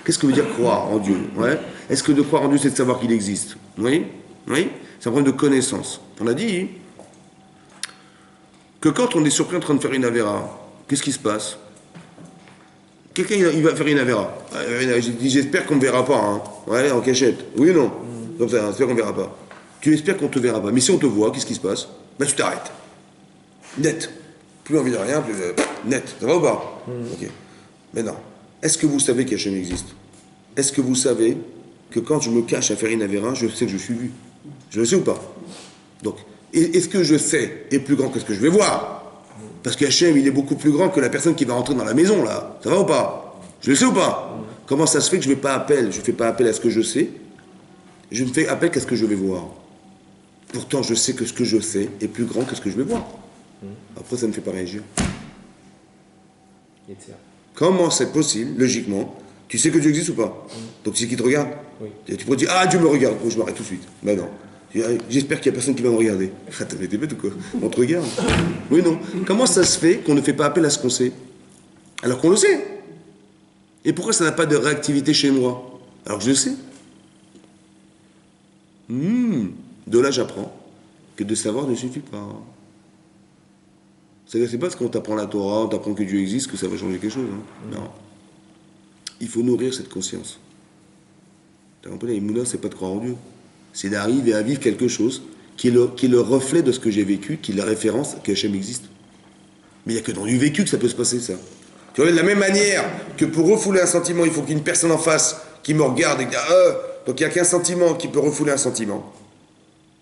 qu'est-ce que veut dire croire en Dieu. Ouais? Est-ce que de croire en Dieu, c'est de savoir qu'il existe? Oui? C'est un problème de connaissance. On a dit que quand on est surpris en train de faire une avéra, qu'est-ce qui se passe? Quelqu'un il va faire une avéra. J'ai dit, j'espère qu'on ne me verra pas. Hein. Ouais, en cachette. Oui ou non? Comme ça, j'espère qu'on ne verra pas. Tu espères qu'on ne te verra pas. Mais si on te voit, qu'est-ce qui se passe? Ben, tu t'arrêtes. Net. Plus envie de rien, plus net. Ça va ou pas? Ok. Maintenant, est-ce que vous savez qu'Hachem existe? Est-ce que vous savez que quand je me cache à faire une avéra, je sais que je suis vu? Je le sais ou pas? Donc, est-ce que je sais est plus grand que ce que je vais voir? Parce qu'Hachem, il est beaucoup plus grand que la personne qui va rentrer dans la maison, là. Ça va ou pas? Je le sais ou pas? Comment ça se fait que je ne fais pas appel à ce que je sais? Je ne fais appel qu'à ce que je vais voir. Pourtant, je sais que ce que je sais est plus grand que ce que je vais voir. Après, ça ne me fait pas réagir. Etc. Comment c'est possible, logiquement? Tu sais que Dieu existe ou pas? Donc tu sais qui te regarde? Oui. Et tu pourrais dire, ah, Dieu me regarde. Oh, je m'arrête tout de suite. Ben non. J'espère qu'il n'y a personne qui va me regarder. Attends, mais t'es bête ou quoi? On te regarde. Oui, non. Comment ça se fait qu'on ne fait pas appel à ce qu'on sait? Alors qu'on le sait. Et pourquoi ça n'a pas de réactivité chez moi? Alors que je le sais. De là, j'apprends que de savoir ne suffit pas. C'est pas parce qu'on t'apprend la Torah, on t'apprend que Dieu existe, que ça va changer quelque chose. Hein. Non. Il faut nourrir cette conscience. T'as compris, l'Emouna, c'est pas de croire en Dieu. C'est d'arriver à vivre quelque chose qui est le reflet de ce que j'ai vécu, qui est la référence que Hachem existe. Mais il n'y a que dans du vécu que ça peut se passer, ça. Tu vois, de la même manière que pour refouler un sentiment, il faut qu'il y ait une personne en face qui me regarde et qui dit donc il n'y a qu'un sentiment qui peut refouler un sentiment.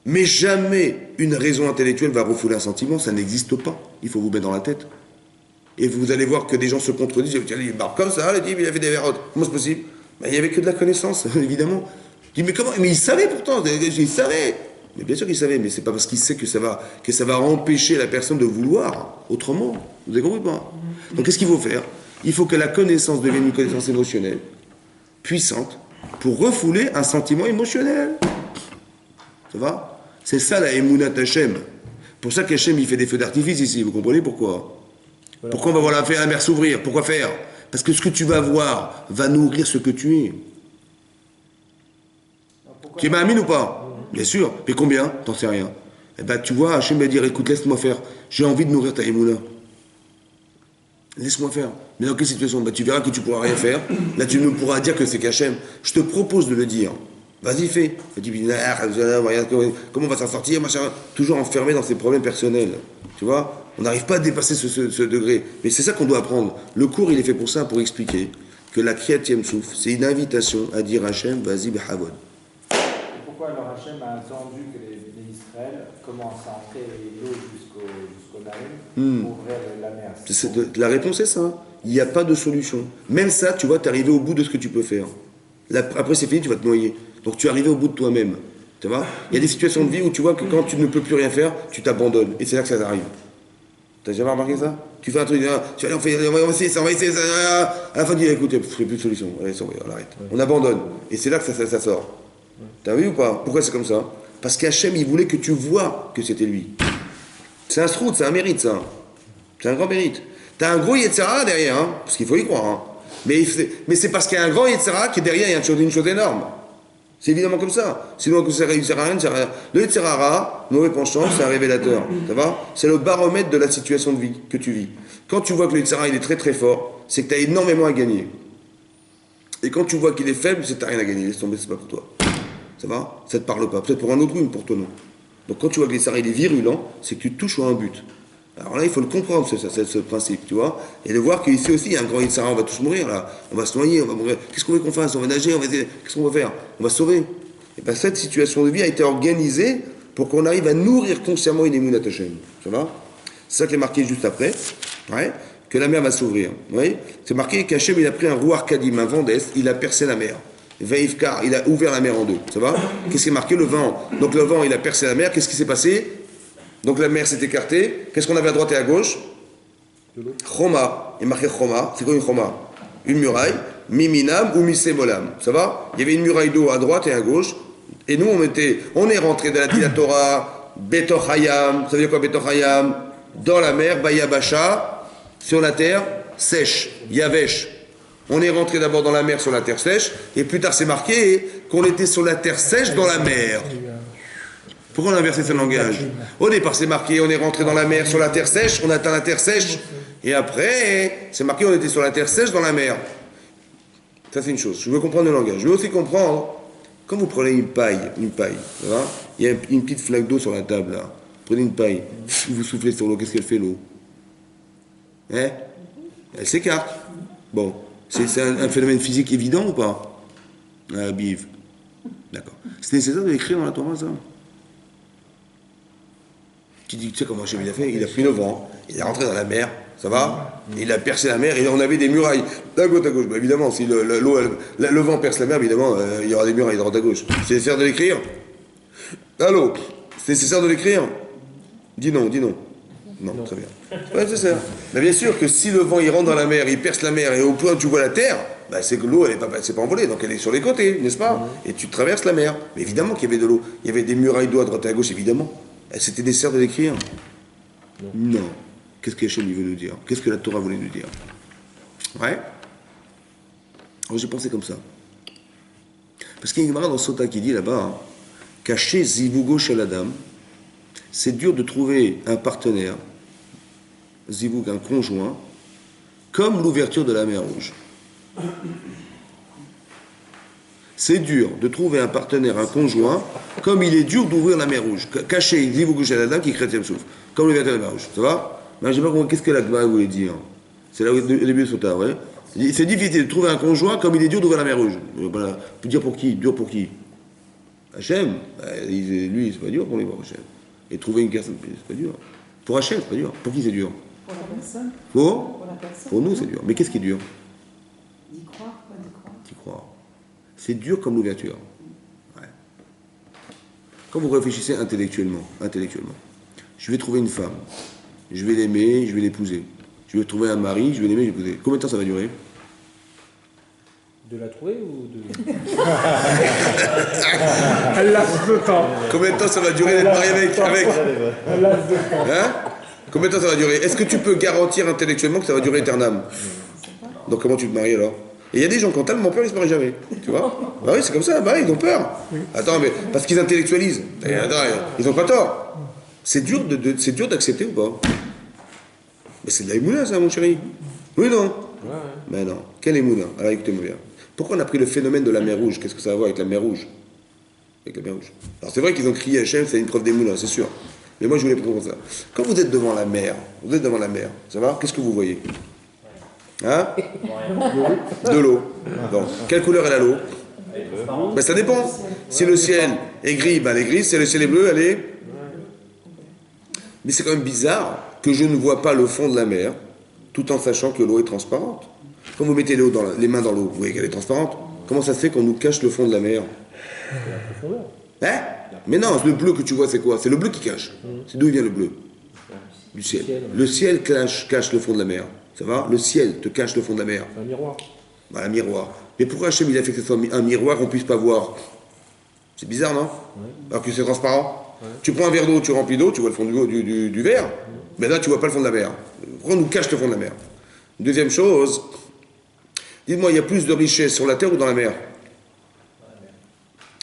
Mais jamais une raison intellectuelle va refouler un sentiment, ça n'existe pas. Il faut vous mettre dans la tête. Et vous allez voir que des gens se contredisent. Il barre comme ça, il avait des verrottes. Comment c'est possible? Il n'y avait que de la connaissance, évidemment. Je dis, mais comment? Mais il savait pourtant, il savait. Mais bien sûr qu'il savait, mais c'est pas parce qu'il sait que ça va empêcher la personne de vouloir autrement. Vous avez compris pas? Donc qu'est-ce qu'il faut faire? Il faut que la connaissance devienne une connaissance émotionnelle, puissante, pour refouler un sentiment émotionnel. Ça va? C'est ça la Emunat Hachem. Pour ça qu'Hachem il fait des feux d'artifice ici, vous comprenez pourquoi? Voilà. Pourquoi on va voir la mer s'ouvrir? Pourquoi faire? Parce que ce que tu vas voir va nourrir ce que tu es. Tu es ma'amine ou pas? Bien sûr. Mais combien? T'en sais rien. Eh ben tu vois, Hachem va dire, écoute, laisse-moi faire. J'ai envie de nourrir ta Emunah. Laisse-moi faire. Mais dans quelle situation? Ben, tu verras que tu ne pourras rien faire. Là, tu ne pourras dire que c'est qu'Hachem. Je te propose de le dire. Vas-y, fais. Tu dis, comment on va s'en sortir, machin. Toujours enfermé dans ses problèmes personnels. Tu vois? On n'arrive pas à dépasser ce degré. Mais c'est ça qu'on doit apprendre. Le cours, il est fait pour ça, pour expliquer que la Kriyat Souf, c'est une invitation à dire à Hachem, vas-y, behavod. Pourquoi alors Hachem a attendu que les Israël commencent à entrer l'eau jusqu'au Naïm pour ouvrir la mer? La réponse est ça. Il n'y a pas de solution. Même ça, tu vois, tu es arrivé au bout de ce que tu peux faire. Là, après, c'est fini, tu vas te noyer. Donc, tu es arrivé au bout de toi-même. Tu vois? Il y a des situations de vie où tu vois que quand tu ne peux plus rien faire, tu t'abandonnes. Et c'est là que ça t'arrive. T'as jamais remarqué ça? Tu fais un truc, tu vas aller, on va essayer ça, à la fin, tu dis, écoute, il n'y a plus de solution. Allez, on arrête. On abandonne. Et c'est là que ça sort. T'as vu ou pas? Pourquoi c'est comme ça? Parce qu'Hachem, il voulait que tu vois que c'était lui. C'est un sroud, c'est un mérite, ça. C'est un grand mérite. T'as un gros Yetzirah derrière, hein, parce qu'il faut y croire. Hein. Mais c'est parce qu'il y a un grand Yetzirah qui derrière, il y a une chose énorme. C'est évidemment comme ça. Sinon, ça ne sert à rien. Le Yetzirah, mauvais penchant, c'est un révélateur. Ça va? C'est le baromètre de la situation de vie que tu vis. Quand tu vois que le Yetzirah, il est très très fort, c'est que tu as énormément à gagner. Et quand tu vois qu'il est faible, c'est que tu n'as rien à gagner. Laisse tomber, c'est pas pour toi. Ça va? Ça ne te parle pas. Peut-être pour un autre, mais pour toi, non. Donc quand tu vois que le Yetzirah, il est virulent, c'est que tu touches à un but. Alors là, il faut le comprendre, ce principe, tu vois, et de voir qu'ici aussi, il y a un grand Yetzirah, on va tous mourir, là, on va se noyer, on va mourir. Qu'est-ce qu'on veut qu'on fasse? On va nager, qu'est-ce qu'on va faire? On va se sauver. Et bien, cette situation de vie a été organisée pour qu'on arrive à nourrir consciemment une Emunat Hachem. Ça va? C'est ça qui est marqué juste après, ouais, que la mer va s'ouvrir. Oui? C'est marqué qu'Hachem, il a pris un rouar kadim, un vent d'est, il a percé la mer. Veifkar, il a ouvert la mer en deux. Ça va? Qu'est-ce qui est marqué? Le vent. Donc le vent, il a percé la mer. Qu'est-ce qui s'est passé? Donc la mer s'est écartée. Qu'est-ce qu'on avait à droite et à gauche? Choma. Il est marqué Choma. C'est quoi une Choma? Une muraille. Miminam ou Misebolam. Ça va? Il y avait une muraille d'eau à droite et à gauche. Et nous, on est rentré dans la Torah, Betoch Hayam. Ça veut dire quoi Betoch Hayam? Dans la mer, Bayabasha, sur la terre, sèche. Yavesh. On est rentré d'abord dans la mer sur la terre sèche. Et plus tard, c'est marqué qu'on était sur la terre sèche dans la mer. Pourquoi on a inversé ce langage? Au départ, c'est marqué, on est rentré dans la mer sur la terre sèche, on atteint la terre sèche, et après, c'est marqué, on était sur la terre sèche dans la mer. Ça, c'est une chose. Je veux comprendre le langage. Je veux aussi comprendre, quand vous prenez une paille, ça va? Il y a une petite flaque d'eau sur la table, là. Prenez une paille, vous soufflez sur l'eau, qu'est-ce qu'elle fait, l'eau? Hein? Elle s'écarte. Bon, c'est un phénomène physique évident ou pas? Ah, biv. D'accord. C'est nécessaire de l'écrire dans la Torah, ça? Tu dis, tu sais comment Hachem il a fait? Il a pris le vent, il est rentré dans la mer, ça va? Il a percé la mer et on avait des murailles d'un côté à gauche. Bah, évidemment, si le vent perce la mer, évidemment, il y aura des murailles de droite à gauche. C'est nécessaire de l'écrire? Allô? C'est nécessaire de l'écrire? Dis non, dis non. Non, très bien. Ouais, c'est ça. Mais bien sûr que si le vent il rentre dans la mer, il perce la mer et au point où tu vois la terre, bah, c'est que l'eau elle s'est pas envolée, donc elle est sur les côtés, n'est-ce pas? Et tu traverses la mer. Mais évidemment qu'il y avait de l'eau. Il y avait des murailles d'eau à droite et à gauche, évidemment. C'était nécessaire de l'écrire? Non. Qu'est-ce que Hachem veut nous dire? Qu'est-ce que la Torah voulait nous dire? Ouais. Alors j'ai pensé comme ça. Parce qu'il y a une Gemara dans Sota qui dit là-bas, caché zivugo shel adam, c'est dur de trouver un partenaire, zivug, un conjoint, comme l'ouverture de la mer Rouge. C'est dur de trouver un partenaire, un conjoint, comme il est dur d'ouvrir la mer Rouge. Caché zivug shel adam qui crée le souffle, comme l'ouverture de la mer Rouge. Ça va? Mais je ne sais pas compris, qu'est-ce que la Gemara voulait dire. C'est là au début de Sota, ouais. C'est difficile de trouver un conjoint comme il est dur d'ouvrir la mer Rouge. Voilà. Vous dire pour qui? Dur pour qui? Hachem, lui, c'est pas dur pour lui, pour Hachem. Et trouver une personne, c'est pas dur. Pour Hachem, c'est pas dur. Pour qui c'est dur? Pour la personne. Pour la personne. Pour nous, c'est dur. Mais qu'est-ce qui est dur? D'y croire, pas d'y croire. D'y croire. C'est dur comme l'ouverture. Ouais. Quand vous réfléchissez intellectuellement, je vais trouver une femme, je vais l'aimer, je vais l'épouser. Je vais trouver un mari, je vais l'aimer, je vais l'épouser. Combien de temps ça va durer? De la trouver ou de... Elle laisse le temps. Combien de temps ça va durer d'être marié avec Elle laisse le temps. Hein? Combien de temps ça va durer? Est-ce que tu peux garantir intellectuellement que ça va durer éternellement? Donc comment tu te maries alors? Et il y a des gens qui ont tellement peur, ils se marient jamais. Tu vois? Bah oui, c'est comme ça, bah ils ont peur. Attends, mais parce qu'ils intellectualisent. Et attends, ils n'ont pas tort. C'est dur d'accepter ou pas? Mais c'est de la émouna, ça, mon chéri. Oui, non? Ouais. Mais non. Quelle émouna? Alors écoutez-moi bien. Pourquoi on a pris le phénomène de la mer Rouge? Qu'est-ce que ça a à voir avec la mer Rouge? Avec la mer Rouge. Alors c'est vrai qu'ils ont crié Hachem, c'est une preuve d'émouna, c'est sûr. Mais moi je voulais prendre ça. Quand vous êtes devant la mer, ça va? Qu'est-ce que vous voyez? Hein? De l'eau. Bon. Quelle couleur elle a l'eau? Ben ça dépend. Si le ciel est gris, ben elle est grise. Si le ciel est bleu, elle est... Mais c'est quand même bizarre que je ne vois pas le fond de la mer, tout en sachant que l'eau est transparente. Quand vous mettez les mains dans l'eau, vous voyez qu'elle est transparente. Comment ça se fait qu'on nous cache le fond de la mer? Hein? Mais non, le bleu que tu vois, c'est quoi? C'est le bleu qui cache. C'est d'où il vient le bleu? Du ciel. Le ciel cache le fond de la mer. Ça va? Le ciel te cache le fond de la mer. C'est un miroir. Voilà, un miroir. Mais pourquoi Hachem il a fait que ce soit un miroir qu'on ne puisse pas voir? C'est bizarre, non? Ouais. Alors que c'est transparent. Ouais. Tu prends un verre d'eau, tu remplis d'eau, tu vois le fond du verre. Mais là, tu vois pas le fond de la mer. Pourquoi on nous cache le fond de la mer? Deuxième chose, dites-moi, il y a plus de richesse sur la terre ou dans la mer?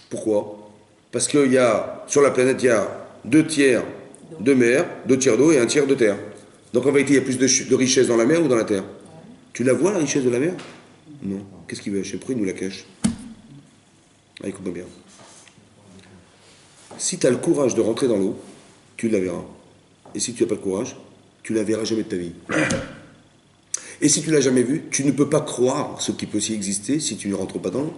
Pourquoi? Parce que sur la planète, il y a 2 tiers de mer, 2 tiers d'eau et 1 tiers de terre. Donc en vérité, il y a plus de richesse dans la mer ou dans la terre? Tu la vois, la richesse de la mer? Non. Qu'est-ce qu'il veut Hachem? Pourquoi il nous la cache? Ah, écoute-moi bien. Si tu as le courage de rentrer dans l'eau, tu la verras. Et si tu n'as pas le courage, tu la verras jamais de ta vie. Et si tu l'as jamais vue, tu ne peux pas croire ce qui peut s'y exister si tu ne rentres pas dans l'eau.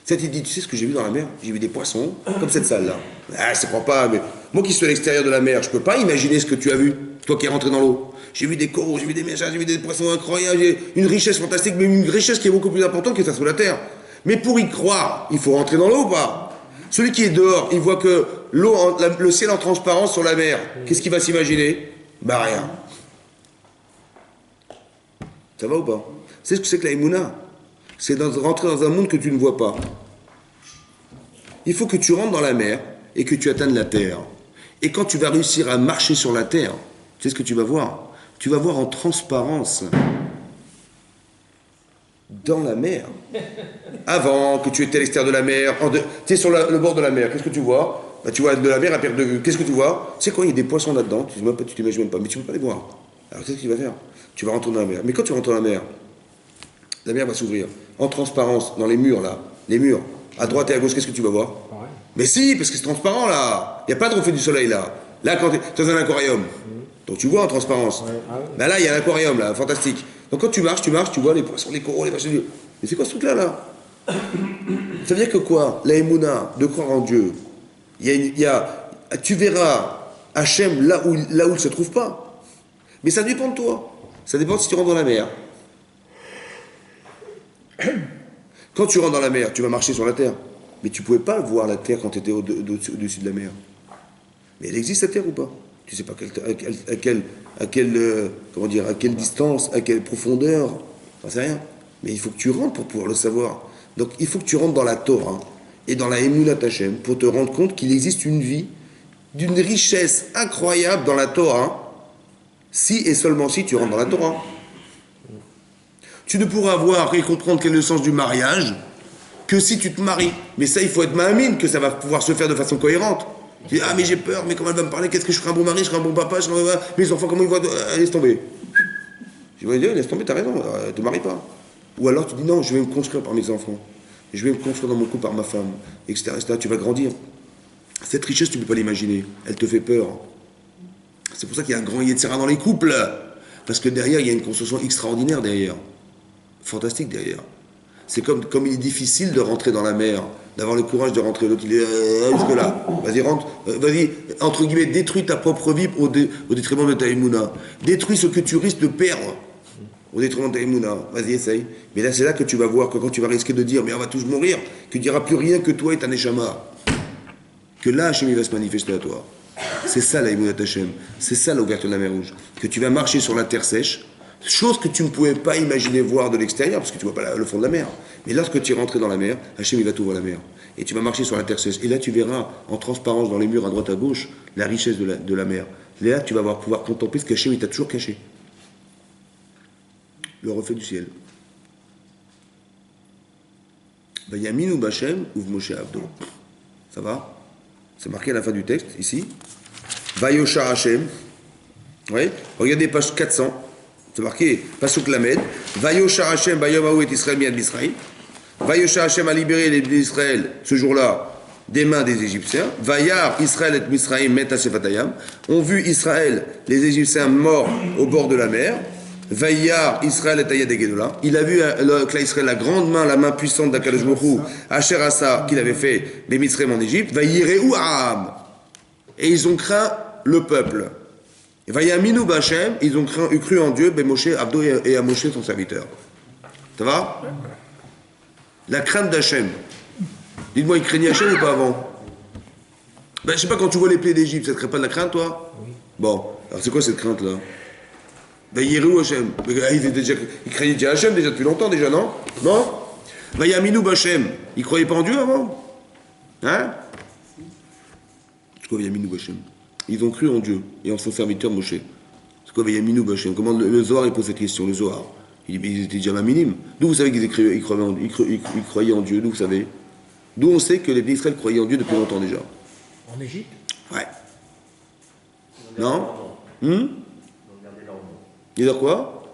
Ça, tu dis, tu sais ce que j'ai vu dans la mer? J'ai vu des poissons, comme cette salle-là. Ah, je ne crois pas, mais moi qui suis à l'extérieur de la mer, je ne peux pas imaginer ce que tu as vu, toi qui es rentré dans l'eau. J'ai vu des coraux, j'ai vu des machins, j'ai vu des poissons incroyables, j'ai une richesse fantastique, mais une richesse qui est beaucoup plus importante que ça sous la terre. Mais pour y croire, il faut rentrer dans l'eau ou pas? Celui qui est dehors, il voit que le ciel en transparence sur la mer. Qu'est-ce qu'il va s'imaginer? Bah rien. Ça va ou pas? C'est ce que c'est que la Emouna. C'est rentrer dans un monde que tu ne vois pas. Il faut que tu rentres dans la mer et que tu atteignes la terre. Et quand tu vas réussir à marcher sur la terre, tu sais ce que tu vas voir? Tu vas voir en transparence dans la mer. Avant que tu étais à l'extérieur de la mer, tu es sur le bord de la mer, qu'est-ce que tu vois? Bah, tu vois de la mer à perte de vue. Qu'est-ce que tu vois? Tu sais quoi, il y a des poissons là-dedans, tu t'imagines même pas, mais tu ne peux pas les voir. Alors qu'est-ce que tu vas faire? Tu vas rentrer dans la mer. Mais quand tu rentres dans la mer va s'ouvrir. En transparence, dans les murs là, les murs, à droite et à gauche, qu'est-ce que tu vas voir? Pareil. Mais si, parce que c'est transparent là. Il n'y a pas de reflet du soleil là. Là, quand tu es dans un aquarium, donc tu vois en transparence. Ouais. Ah ouais. Ben là, il y a un aquarium là, fantastique. Donc quand tu marches, tu vois les poissons, les coraux, les machins. Mais c'est quoi ce truc-là là? Ça veut dire que quoi? La Emouna, de croire en Dieu. Tu verras Hachem là où il ne se trouve pas. Mais ça dépend de toi. Ça dépend si tu rentres dans la mer. Quand tu rentres dans la mer, tu vas marcher sur la terre. Mais tu ne pouvais pas voir la terre quand tu étais au-dessus de la mer. Mais elle existe la terre ou pas? Tu ne sais pas à quelle distance, à quelle profondeur. J'en sais rien. Mais il faut que tu rentres pour pouvoir le savoir. Donc il faut que tu rentres dans la Torah et dans la Emunat Hashem pour te rendre compte qu'il existe une vie d'une richesse incroyable dans la Torah, si et seulement si tu rentres dans la Torah. Tu ne pourras voir et comprendre quel est le sens du mariage que si tu te maries. Mais ça, il faut être mahamine que ça va pouvoir se faire de façon cohérente. Tu dis, ah mais j'ai peur, mais comment elle va me parler, qu'est-ce que je ferai un bon mari, je ferai un bon papa, mes enfants, comment ils voient, laisse tomber. Je vais dire, laisse tomber, t'as raison, ne te marie pas. Ou alors tu dis, non, je vais me construire par mes enfants, je vais me construire dans mon couple par ma femme, etc., etc. Tu vas grandir. Cette richesse, tu ne peux pas l'imaginer, elle te fait peur. C'est pour ça qu'il y a un grand Yetzira dans les couples, parce que derrière, il y a une construction extraordinaire derrière, fantastique derrière. C'est comme il est difficile de rentrer dans la mer, d'avoir le courage de rentrer. L'autre, il est jusque là. Vas-y, rentre. Vas-y, entre guillemets, détruis ta propre vie au détriment de ta émouna. Détruis ce que tu risques de perdre au détriment de ta émouna. Vas-y, essaye. Mais là, c'est là que tu vas voir que quand tu vas risquer de dire, mais on va tous mourir, qu'il n'y aura plus rien que toi et ta neshama. Que là, Hachem, il va se manifester à toi. C'est ça la émouna Hachem. C'est ça l'ouverture de la mer Rouge. Que tu vas marcher sur la terre sèche. Chose que tu ne pouvais pas imaginer voir de l'extérieur, parce que tu ne vois pas le fond de la mer. Mais lorsque tu es rentré dans la mer, Hachem il va t'ouvrir la mer. Et tu vas marcher sur la terre sèche. Et là tu verras en transparence dans les murs à droite à gauche la richesse de la mer. Et là tu vas pouvoir contempler ce qu'Hachem il t'a toujours caché. Le reflet du ciel. Vayaminu Bachem ou Moshe Avdo. Ça va? C'est marqué à la fin du texte, ici. Vayosha Hachem. Oui. Regardez page 400. C'est marqué, Pasuk Lamed, Vayosha Hashem, Vayamahu et Israël, Miad Misraïm. Vayosha Hashem a libéré les Israël, ce jour-là, des mains des Égyptiens. Vayar Israël et Misraïm, Meta Sefatayam. Ont vu Israël, les Égyptiens morts au bord de la mer. Vayar Israël et Ayad Gedola. Il a vu Israël, la grande main, la main puissante d'Akadosh Baruch Hu, Asher Asa, qu'il avait fait des Misraïm en Égypte. Vayireu Aam. Et ils ont craint le peuple. Vayaminu Bachem, ils ont cru en Dieu, Moshe, Abdo et à Moshe, son serviteur. Ça va? La crainte d'Hachem. Dites-moi, il craignait Hachem ou pas avant? Ben, je sais pas, quand tu vois les plaies d'Égypte, ça ne crée pas de la crainte, toi? Oui. Bon, alors c'est quoi cette crainte-là? Ben, Yérou Hachem. Il craignait déjà Hachem déjà depuis longtemps, déjà, non? Non? Vayaminu Bachem. Il croyait pas en Dieu avant? Hein? C'est quoi Vayaminu Bachem? Ils ont cru en Dieu et en son serviteur Moshe. C'est quoi Vayaminu Bachem? Comment le Zohar il pose cette question? Le Zohar. Il dit, mais ils étaient déjà minimes. D'où vous savez qu'ils croyaient en Dieu? D'où vous savez? D'où on sait que les pays d'Israël croyaient en Dieu depuis longtemps déjà? En Égypte? Ouais. Non? Ils disent quoi?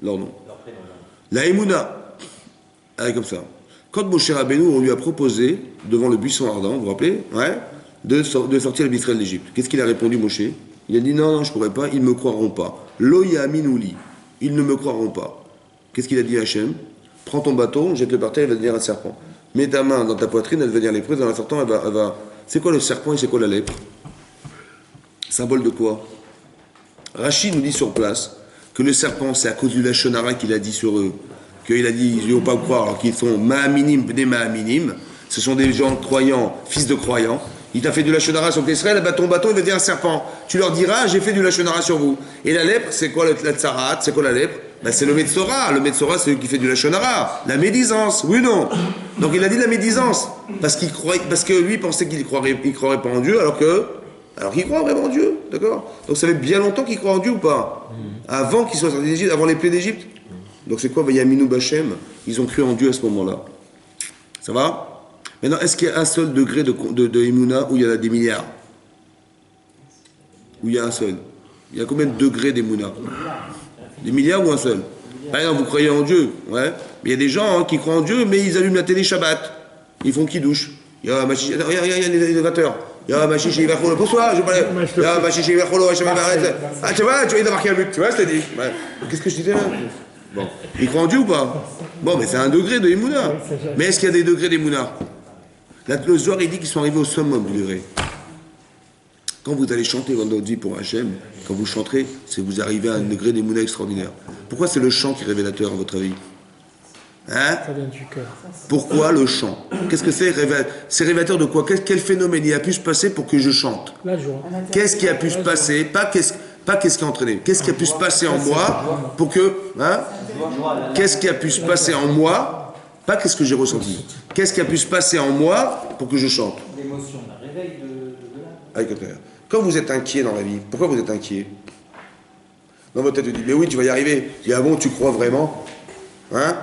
Leur nom. La Emouna. Elle est comme ça. Quand Moshe Rabbeinu, on lui a proposé, devant le buisson ardent, vous vous rappelez? Ouais. De sortir les Israël d'Égypte. Qu'est-ce qu'il a répondu, Moshe? Il a dit non, je ne pourrai pas, ils ne me croiront pas. Lo yaminouli, ils ne me croiront pas. Qu'est-ce qu'il a dit à Hachem? Prends ton bâton, jette-le par terre, il va devenir un serpent. Mets ta main dans ta poitrine, elle va devenir lépreuse, en la sortant, elle va... C'est quoi le serpent et c'est quoi la lèpre? Symbole de quoi? Rachid nous dit sur place que le serpent, c'est à cause du lachonara qu'il a dit sur eux. Qu'il a dit, ils ne vont pas me croire, alors qu'ils sont ma'aminim, des ma'aminim. Ce sont des gens croyants, fils de croyants. Il t'a fait du lachonara sur Israël, bah ton bâton il va devenir un serpent. Tu leur diras, j'ai fait du lachonara sur vous. Et la lèpre, c'est quoi la tsarat? C'est quoi la lèpre? Bah, c'est le Metzora. Le Metzora, c'est celui qui fait du lachonara. La médisance, oui ou non? Donc il a dit la médisance. Parce que lui pensait qu'il croirait pas en Dieu, alors qu'il croit vraiment en Dieu. D'accord? Donc ça fait bien longtemps qu'il croit en Dieu ou pas? Avant qu'il soit sorti d'Égypte, avant les plaies d'Égypte. Donc c'est quoi Vayaminu Bachem? Ils ont cru en Dieu à ce moment-là. Ça va? Maintenant, est-ce qu'il y a un seul degré de Emouna où il y en a des milliards? Où il y a un seul? Il y a combien de degrés d'Emouna? Des milliards ou un seul? Par exemple, vous croyez en Dieu, ouais. Mais il y a des gens qui croient en Dieu, mais ils allument la télé Shabbat. Ils font qui douche? Il y a Machichi, regarde les élévateurs. Il y a Machichi, il va pour le bonsoir, je parlais. Il y a Machichi, il va pour le ah, tu vois, il a marqué un but, tu vois, je t'ai dit. Ouais. Qu'est-ce que je disais là? Bon. Ils croient en Dieu ou pas? Bon, mais c'est un degré de Emouna. Mais est-ce qu'il y a des degrés d'Emouna? Le Zohar, il dit qu'ils sont arrivés au summum du degré. Quand vous allez chanter votre vie pour Hachem, quand vous chanterez, c'est que vous arrivez à un degré d'émouna extraordinaire. Pourquoi c'est le chant qui est révélateur à votre avis? Hein? Ça vient du cœur. Pourquoi le chant? Qu'est-ce que c'est? C'est révélateur de quoi? Quel phénomène il a pu se passer pour que je chante? La joie. Qu'est-ce qui a pu se passer? Pas qu'est-ce qui a entraîné. Qu'est-ce qui a pu se passer en moi pour que... Hein? Qu'est-ce qui a pu se passer en moi? Pas qu'est-ce que j'ai ressenti. Qu'est-ce qui a pu se passer en moi pour que je chante? L'émotion, le réveil de l'âme. Avec le cœur. Quand vous êtes inquiet dans la vie, pourquoi vous êtes inquiet? Dans votre tête, vous dites, mais oui, tu vas y arriver. Tu dis, ah bon, tu crois vraiment? Hein?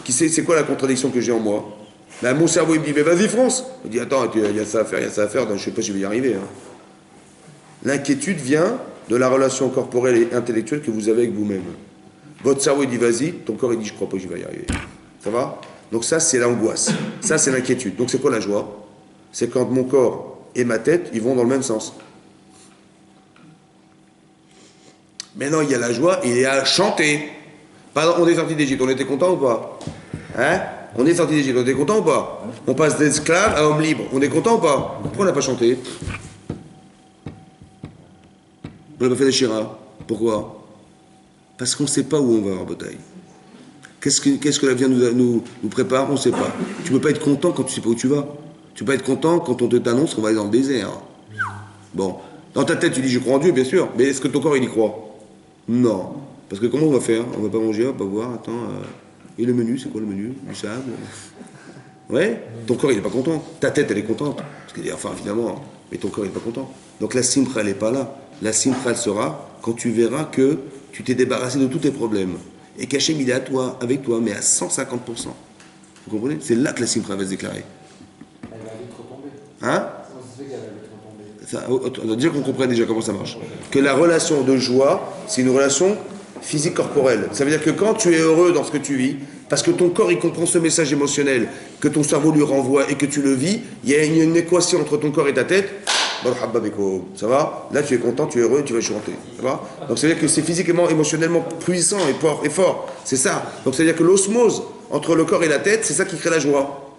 C'est quoi la contradiction que j'ai en moi? Ben, mon cerveau, il me dit, mais vas-y, fonce. Il dit, attends, il y a ça à faire, il y a ça à faire, donc je sais pas si je vais y arriver. Hein. L'inquiétude vient de la relation corporelle et intellectuelle que vous avez avec vous-même. Votre cerveau, il dit, vas-y, ton corps, il dit, je crois pas que je vais y arriver. Ça va? Donc ça, c'est l'angoisse. Ça, c'est l'inquiétude. Donc c'est quoi la joie? C'est quand mon corps et ma tête, ils vont dans le même sens. Maintenant, il y a la joie et il y a à chanter. Pardon, on est sorti d'Égypte, on était content ou pas? Hein? On est sorti d'Égypte, on était content ou pas? On passe d'esclave à homme libre, on est content ou pas? Pourquoi on n'a pas chanté? On n'a pas fait des shiras. Pourquoi? Parce qu'on ne sait pas où on va en bataille. Qu'est-ce que l'avenir nous prépare? On ne sait pas. Tu ne peux pas être content quand tu ne sais pas où tu vas. Tu ne peux pas être content quand on t'annonce qu'on va aller dans le désert. Bon. Dans ta tête, tu dis je crois en Dieu, bien sûr. Mais est-ce que ton corps, il y croit? Non. Parce que comment on va faire? On va pas manger, on va pas boire, attends. Et le menu, c'est quoi le menu? Du sable? Ouais? Ton corps, il n'est pas content. Ta tête, elle est contente. Parce que, enfin, finalement, mais ton corps, il n'est pas content. Donc la simcha, elle n'est pas là. La simcha, elle sera quand tu verras que tu t'es débarrassé de tous tes problèmes. Et qu'Hachem, il est à toi, avec toi, mais à 150%. Vous comprenez? C'est là que la simcha va se déclarer. Elle va vite retomber. Hein? Comment ça se fait qu'elle va vite retomber? On doit dire qu'on comprenne déjà comment ça marche. Que la relation de joie, c'est une relation physique-corporelle. Ça veut dire que quand tu es heureux dans ce que tu vis, parce que ton corps il comprend ce message émotionnel que ton cerveau lui renvoie et que tu le vis, il y a une équation entre ton corps et ta tête. Ça va? Là tu es content, tu es heureux, tu vas chanter. Ça va? Donc ça veut dire que c'est physiquement, émotionnellement puissant et fort. C'est ça. Donc ça veut dire que l'osmose entre le corps et la tête, c'est ça qui crée la joie.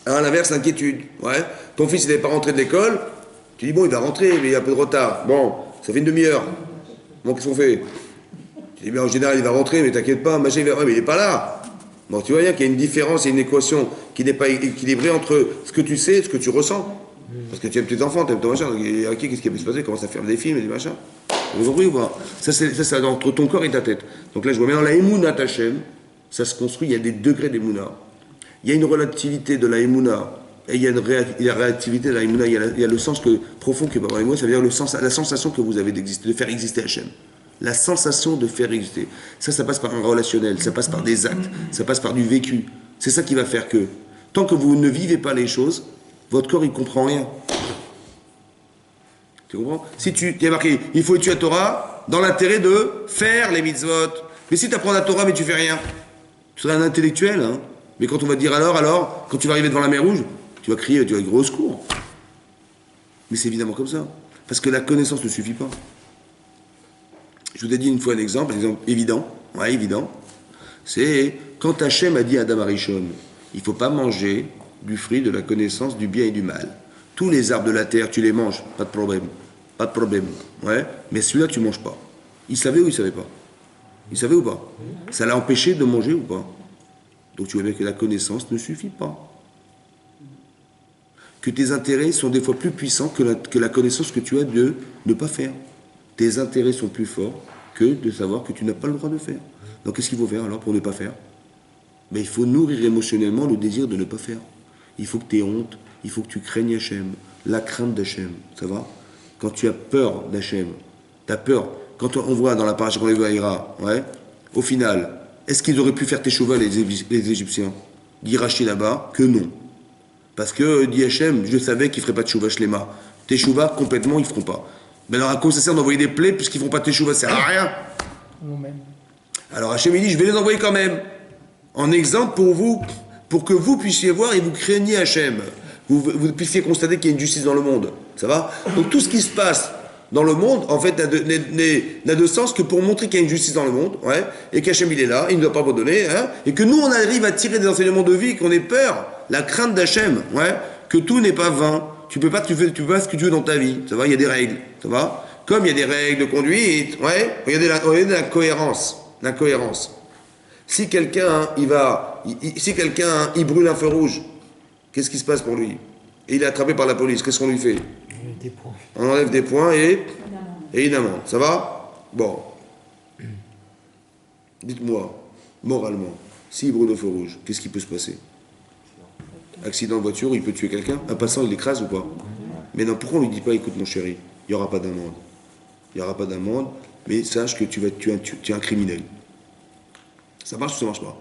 À l'inverse, l'inquiétude. Ouais. Ton fils il n'est pas rentré de l'école, tu dis bon il va rentrer, mais il y a un peu de retard. Bon, ça fait une demi-heure. Bon, qu'est-ce qu'on fait? Tu dis bien en général il va rentrer, mais t'inquiète pas, machin, ouais, mais il n'est pas là. Bon, tu vois bien qu'il y a une différence, il y a une équation qui n'est pas équilibrée entre ce que tu sais et ce que tu ressens. Parce que tu aimes tes enfants, tu aimes ton machin, donc qu'est-ce qui va se passer? Commence à faire des films et des machins. Vous comprenez ou pas? Ça, c'est entre ton corps et ta tête. Donc là, je vois maintenant la Emouna Tachem, ça se construit, il y a des degrés d'Emouna. Il y a une relativité de la Emouna, et il y a la réactivité de la Emouna, il y a le sens profond qui peut avoir Emouna, ça veut dire la sensation que vous avez d'exister, de faire exister Hachem. La sensation de faire exister. Ça passe par un relationnel, ça passe par des actes, ça passe par du vécu. C'est ça qui va faire que, tant que vous ne vivez pas les choses, votre corps, il ne comprend rien. Tu comprends? Si il y a marqué, il faut étudier la Torah dans l'intérêt de faire les mitzvot. Mais si tu apprends la Torah mais tu fais rien, tu seras un intellectuel. Hein. Mais quand on va te dire alors, quand tu vas arriver devant la mer Rouge, tu vas crier, tu vas être gros secours. Mais c'est évidemment comme ça. Parce que la connaissance ne suffit pas. Je vous ai dit une fois un exemple évident. Ouais, évident. C'est quand Hachem a dit à Adam Arishon, il ne faut pas manger du fruit de la connaissance du bien et du mal. Tous les arbres de la terre, tu les manges, pas de problème. Pas de problème. Ouais, mais celui-là, tu ne manges pas. Il savait ou il ne savait pas? Il savait ou pas? Ça l'a empêché de manger ou pas? Donc tu vois bien que la connaissance ne suffit pas. Que tes intérêts sont des fois plus puissants que la connaissance que tu as de ne pas faire. Tes intérêts sont plus forts que de savoir que tu n'as pas le droit de faire. Donc qu'est-ce qu'il faut faire alors pour ne pas faire? Mais il faut nourrir émotionnellement le désir de ne pas faire. Il faut que tu aies honte, il faut que tu craignes Hachem, la crainte d'Hachem, ça va? Quand tu as peur d'Hachem, tu as peur. Quand on voit dans la paracha qu'on les voit à Hira, ouais, au final, est-ce qu'ils auraient pu faire Teshuvah les Égyptiens? Dit Rachid là-bas que non. Parce que, dit Hachem, je savais qu'ils ne feraient pas Teshuvah Shlema. Teshuvah, complètement, ils ne feront pas. Mais alors à quoi ça sert d'envoyer des plaies puisqu'ils ne font pas Teshuvah? Ça sert à rien. Nous-mêmes. Alors Hachem il dit, je vais les envoyer quand même. En exemple pour vous, pour que vous puissiez voir et vous craigniez Hachem. Vous puissiez constater qu'il y a une justice dans le monde. Ça va? Donc tout ce qui se passe dans le monde, en fait, n'a de sens que pour montrer qu'il y a une justice dans le monde, ouais, et qu'Hachem il est là, il ne doit pas abandonner, hein, et que nous on arrive à tirer des enseignements de vie, qu'on ait peur, la crainte d'Hachem, ouais, que tout n'est pas vain. Tu peux pas ce que tu veux dans ta vie. Ça va, il y a des règles. Ça va. Comme il y a des règles de conduite, ouais, regardez la cohérence. La cohérence. Si quelqu'un, il brûle un feu rouge, qu'est-ce qui se passe pour lui? Et il est attrapé par la police, qu'est-ce qu'on lui fait? Des points. On enlève des points et une amende. Ça va? Bon. Dites-moi, moralement, s'il brûle au feu rouge, qu'est-ce qui peut se passer? Accident de voiture, il peut tuer quelqu'un? Un passant, il l'écrase ou pas? Mais non, pourquoi on lui dit pas, écoute mon chéri, il n'y aura pas d'amende. Il n'y aura pas d'amende, mais sache que tu es un criminel. Ça marche ou ça marche pas?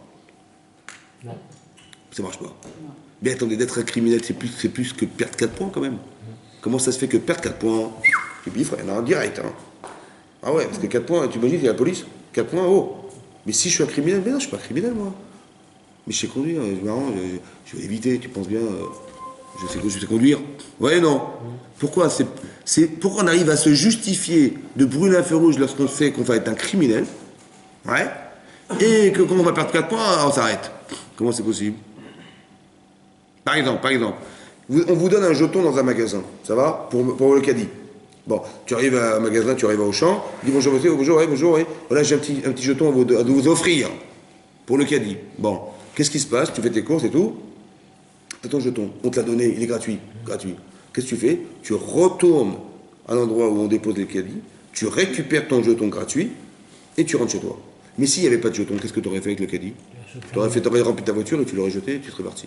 Non. Ça marche pas. Mais attendez, d'être un criminel, c'est plus que perdre 4 points quand même. Comment ça se fait que perdre 4 points, tu bifres, il y en a un direct. Hein. Ah ouais, parce que 4 points, tu imagines, il y a la police, 4 points, oh. Mais si je suis un criminel, mais non, je suis pas un criminel moi. Mais je sais conduire, c'est marrant, je vais éviter, tu penses bien, je sais conduire. Ouais, non. Pourquoi pourquoi on arrive à se justifier de brûler un feu rouge lorsqu'on sait qu'on va être un criminel, ouais, et que quand on va perdre 4 points, on s'arrête. Comment c'est possible? Par exemple, on vous donne un jeton dans un magasin, ça va, pour le caddie. Bon, tu arrives à un magasin, tu arrives à Auchan, tu dis bonjour monsieur, bonjour, oui, bonjour, oui. Voilà, j'ai un petit jeton à vous offrir pour le caddie. Bon, qu'est-ce qui se passe? Tu fais tes courses et tout. T'as ton jeton, on te l'a donné, il est gratuit. Qu'est-ce que tu fais? Tu retournes à l'endroit où on dépose les caddies, tu récupères ton jeton gratuit et tu rentres chez toi. Mais s'il n'y avait pas de jeton, qu'est-ce que tu aurais fait avec le caddie? Tu aurais rempli ta voiture et tu l'aurais jeté et tu serais parti.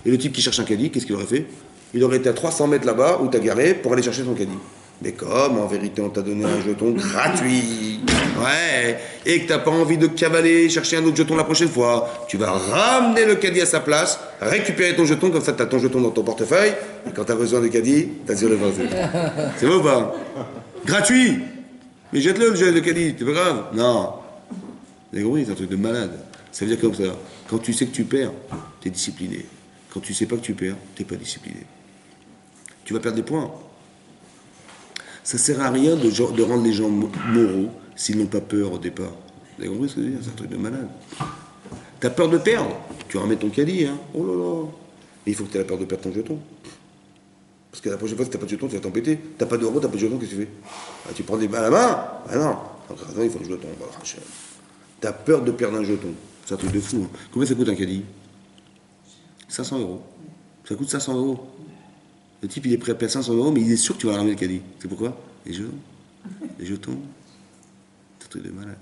Et le type qui cherche un caddie, qu'est-ce qu'il aurait fait? Il aurait été à 300 mètres là-bas où tu as garé pour aller chercher son caddie. Mais comme en vérité on t'a donné un jeton gratuit, ouais, et que t'as pas envie de cavaler, chercher un autre jeton la prochaine fois, tu vas ramener le caddie à sa place, récupérer ton jeton, comme ça t'as ton jeton dans ton portefeuille, et quand t'as besoin de caddie, t'as 0 euros. C'est vrai ou pas? Gratuit! Mais jette-le le caddie, c'est pas grave. Non. Vous avez compris, c'est un truc de malade. Ça veut dire comme ça, quand tu sais que tu perds, t'es discipliné. Quand tu sais pas que tu perds, t'es pas discipliné. Tu vas perdre des points. Ça sert à rien de rendre les gens moraux s'ils n'ont pas peur au départ. Vous avez compris ce que je veux dire? C'est un truc de malade. T'as peur de perdre? Tu ramènes ton caddie, hein? Oh là là! Mais il faut que tu aies la peur de perdre ton jeton. Parce que la prochaine fois, si t'as pas de jeton, tu vas t'embêter. T'as pas d'euros, t'as pas de jeton, qu'est-ce que tu fais? Ah, tu prends des balles à la main? Ah non! Donc, il faut le jeton. Voilà. T'as peur de perdre un jeton. C'est un truc de fou. Hein. Combien ça coûte un caddie? 500 euros. Ça coûte 500 euros. Le type, il est prêt à payer 500 euros, mais il est sûr que tu vas ramener le caddie. C'est pourquoi? Les jetons. Les jetons. C'est un truc de malade.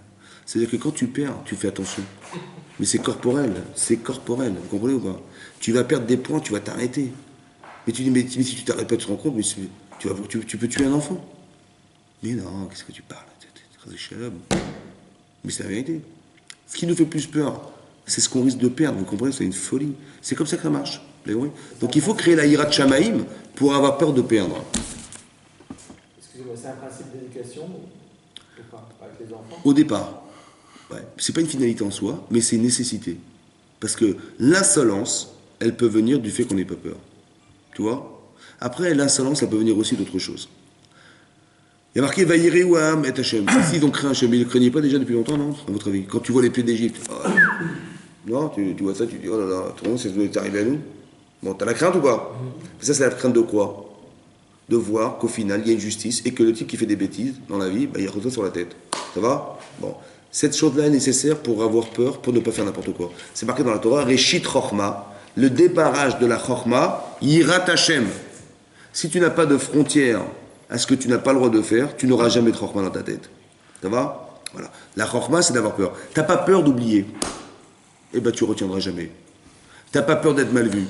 C'est-à-dire que quand tu perds, tu fais attention. Mais c'est corporel. C'est corporel. Vous comprenez ou pas? Tu vas perdre des points, tu vas t'arrêter. Mais tu dis, mais si tu t'arrêtes pas, tu te rends compte, mais tu peux tuer un enfant. Mais non, qu'est-ce que tu parles? Mais c'est la vérité. Ce qui nous fait plus peur, c'est ce qu'on risque de perdre. Vous comprenez? C'est une folie. C'est comme ça que ça marche. Donc il faut créer la hirat shamaïm pour avoir peur de perdre. Excusez-moi, c'est un principe d'éducation ou pas, avec les enfants? Au départ, ouais. C'est pas une finalité en soi, mais c'est une nécessité. Parce que l'insolence, elle peut venir du fait qu'on n'ait pas peur. Tu vois? Après, l'insolence, elle peut venir aussi d'autre chose. Il y a marqué Vayiré ou Ham et Hachem. S'ils ont craint Hachem, ils ne le craignaient pas déjà depuis longtemps, non? À votre avis? Quand tu vois les pieds d'Égypte, oh, non, tu vois ça, tu dis, oh là là, tout le monde, c'est ce qui est arrivé à nous. Bon, t'as la crainte ou pas? Ça, c'est la crainte de quoi? De voir qu'au final, il y a une justice et que le type qui fait des bêtises dans la vie, bah, il reçoit sur la tête. Ça va? Bon. Cette chose-là est nécessaire pour avoir peur, pour ne pas faire n'importe quoi. C'est marqué dans la Torah, Reshit Chochma, le débarrage de la Chochma, Yirat Hashem. Si tu n'as pas de frontière à ce que tu n'as pas le droit de faire, tu n'auras jamais de Chochma dans ta tête. Ça va? Voilà. La Chochma, c'est d'avoir peur. T'as pas peur d'oublier? Eh ben, tu retiendras jamais. T'as pas peur d'être mal vu?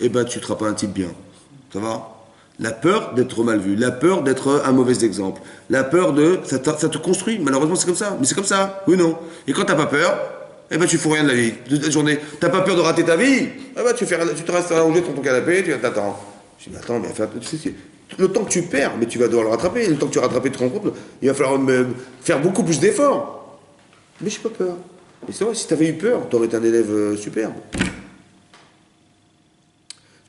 Eh ben, tu ne seras pas un type bien. Ça va? La peur d'être mal vu, la peur d'être un mauvais exemple, la peur de... Ça te construit, malheureusement c'est comme ça. Mais c'est comme ça, oui ou non? Et quand t'as pas peur, eh ben tu fous rien de la vie, de la journée. T'as pas peur de rater ta vie? Eh ben tu te restes allongé sur ton canapé, tu t'attends. Je dis, mais attends, mais le temps que tu perds, mais tu vas devoir le rattraper. Le temps que tu rattrapes, tu te rends compte, il va falloir faire beaucoup plus d'efforts. Mais j'ai pas peur. Mais c'est vrai, si t'avais eu peur, t'aurais été un élève superbe.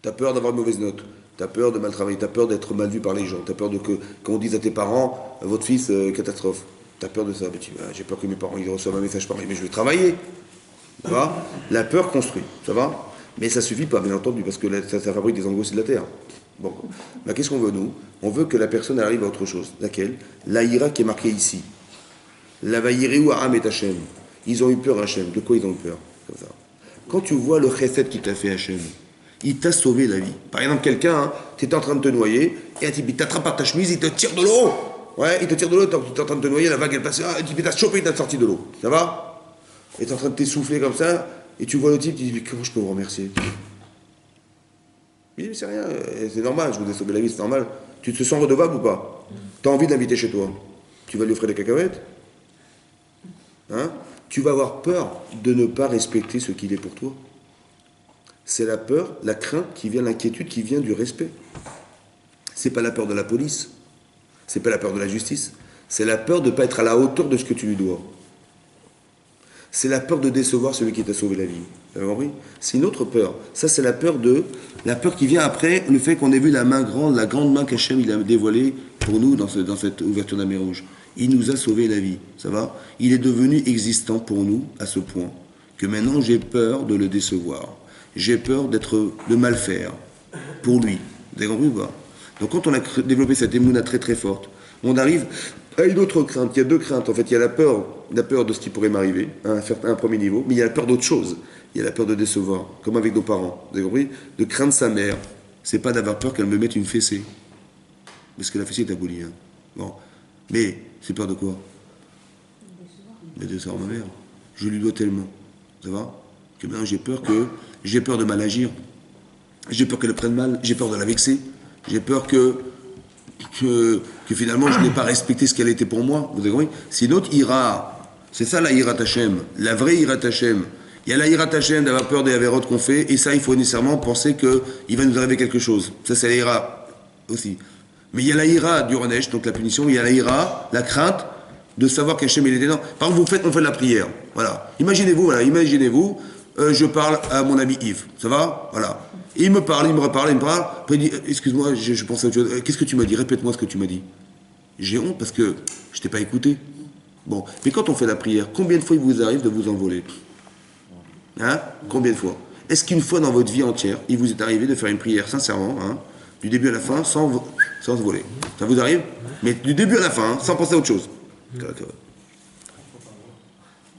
T'as peur d'avoir une mauvaise note, t'as peur de mal travailler, t'as peur d'être mal vu par les gens, t'as peur qu'on dise à tes parents, votre fils, catastrophe. T'as peur de ça, mais j'ai peur que mes parents ils reçoivent un message pareil, mais je vais travailler. Ça va? La peur construit, ça va? Mais ça suffit pas, bien entendu, parce que ça fabrique des angoisses de la terre. Bon. Bah, qu'est-ce qu'on veut, nous? On veut que la personne arrive à autre chose. Laquelle? La ira qui est marquée ici. La vaïreu Ha'am et Hachem. Ils ont eu peur, Hachem. De quoi ils ont eu peur? Comme ça. Quand tu vois le chesed qui t'a fait, Hachem, il t'a sauvé la vie. Par exemple, quelqu'un, hein, tu étais en train de te noyer, et un type, il t'attrape par ta chemise, il te tire de l'eau. Ouais, il te tire de l'eau, tu es en train de te noyer, la vague elle passe, un type, il t'a chopé, il t'a sorti de l'eau. Ça va? Et tu es en train de t'essouffler comme ça, et tu vois le type, tu dis, mais comment je peux vous remercier? Il dit, mais c'est rien, c'est normal, je vous ai sauvé la vie, c'est normal. Tu te sens redevable ou pas? Tu as envie de l'inviter chez toi? Tu vas lui offrir des cacahuètes? Hein? Tu vas avoir peur de ne pas respecter ce qu'il est pour toi. C'est la peur, la crainte qui vient, l'inquiétude qui vient du respect. C'est pas la peur de la police, c'est pas la peur de la justice, c'est la peur de ne pas être à la hauteur de ce que tu lui dois. C'est la peur de décevoir celui qui t'a sauvé la vie. Vous avez compris? C'est une autre peur. Ça, c'est la peur qui vient après le fait qu'on ait vu la main grande, la grande main qu'Hachem il a dévoilée pour nous dans cette ouverture de la mer Rouge. Il nous a sauvé la vie, ça va? Il est devenu existant pour nous à ce point que maintenant j'ai peur de le décevoir. J'ai peur de mal faire pour lui. Vous avez compris ou pas? Donc quand on a développé cette émouna très très forte, on arrive à une autre crainte. Il y a deux craintes. En fait, il y a la peur de ce qui pourrait m'arriver, à un premier niveau, mais il y a la peur d'autre chose. Il y a la peur de décevoir, comme avec nos parents. Vous avez compris? De craindre sa mère. C'est pas d'avoir peur qu'elle me mette une fessée. Parce que la fessée est abolie. Hein. Bon. Mais c'est peur de quoi? De décevoir ma mère. Je lui dois tellement. Ça va? Que maintenant j'ai peur de mal agir. J'ai peur qu'elle le prenne mal. J'ai peur de la vexer. J'ai peur que finalement je n'ai pas respecté ce qu'elle était pour moi. Vous avez compris? C'est une autre ira. C'est ça la ira Hachem. La vraie ira Hachem. Il y a la ira Hachem d'avoir peur des avérotes qu'on fait. Et ça, il faut nécessairement penser qu'il va nous arriver quelque chose. Ça, c'est la ira aussi. Mais il y a la ira du Ranesh, donc la punition. Il y a la ira, la crainte de savoir qu'Hachem il est dedans. Par exemple, on fait de la prière. Voilà. Imaginez-vous, je parle à mon ami Yves. Ça va? Voilà. Il me parle, il me reparle, il me parle. Après, il dit, excuse-moi, je pense à autre chose. Qu'est-ce que tu m'as dit? Répète-moi ce que tu m'as dit. J'ai honte parce que je t'ai pas écouté. Bon. Mais quand on fait la prière, combien de fois il vous arrive de vous envoler? Hein? Combien de fois? Est-ce qu'une fois dans votre vie entière, il vous est arrivé de faire une prière sincèrement, hein, du début à la fin, sans voler? Ça vous arrive? Mais du début à la fin, hein, sans penser à autre chose.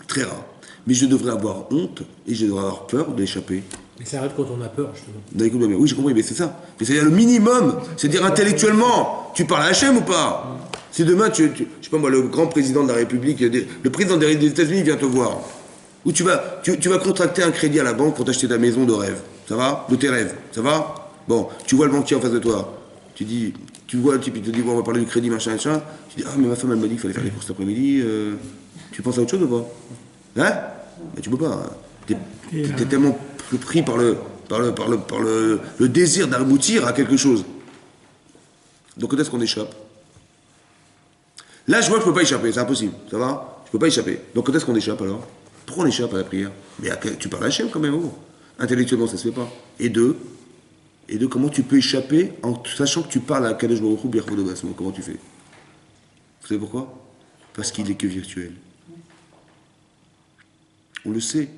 Très rare. Mais je devrais avoir honte et je devrais avoir peur d'échapper. Mais ça arrive quand on a peur, justement. Oui, j'ai compris, mais c'est ça. Mais c'est-à-dire le minimum, c'est-à-dire intellectuellement, tu parles à Hachem ou pas? Si demain, je sais pas moi, le grand président de la République, le président des États-Unis vient te voir, ou tu vas contracter un crédit à la banque pour t'acheter ta maison de rêve, ça va? De tes rêves, ça va? Bon, tu vois le banquier en face de toi, tu vois le type, il te dit, bon, on va parler du crédit, machin, tu dis, ah, mais ma femme, elle m'a dit qu'il fallait faire les courses cet après-midi, tu penses à autre chose ou pas? Hein? Mais tu peux pas. T'es tellement pris par le désir d'aboutir à quelque chose. Donc quand est-ce qu'on échappe? Là, je vois que je peux pas échapper, c'est impossible, ça va? Je peux pas échapper. Donc quand est-ce qu'on échappe alors? Pourquoi on échappe à la prière? Mais tu parles à Hachem quand même, oh. Intellectuellement, ça se fait pas. Et deux, comment tu peux échapper en sachant que tu parles à Kadosh Baruch Hu, Birchot de Basmo? Comment tu fais? Vous savez pourquoi? Parce qu'il n'est que virtuel. On le sait,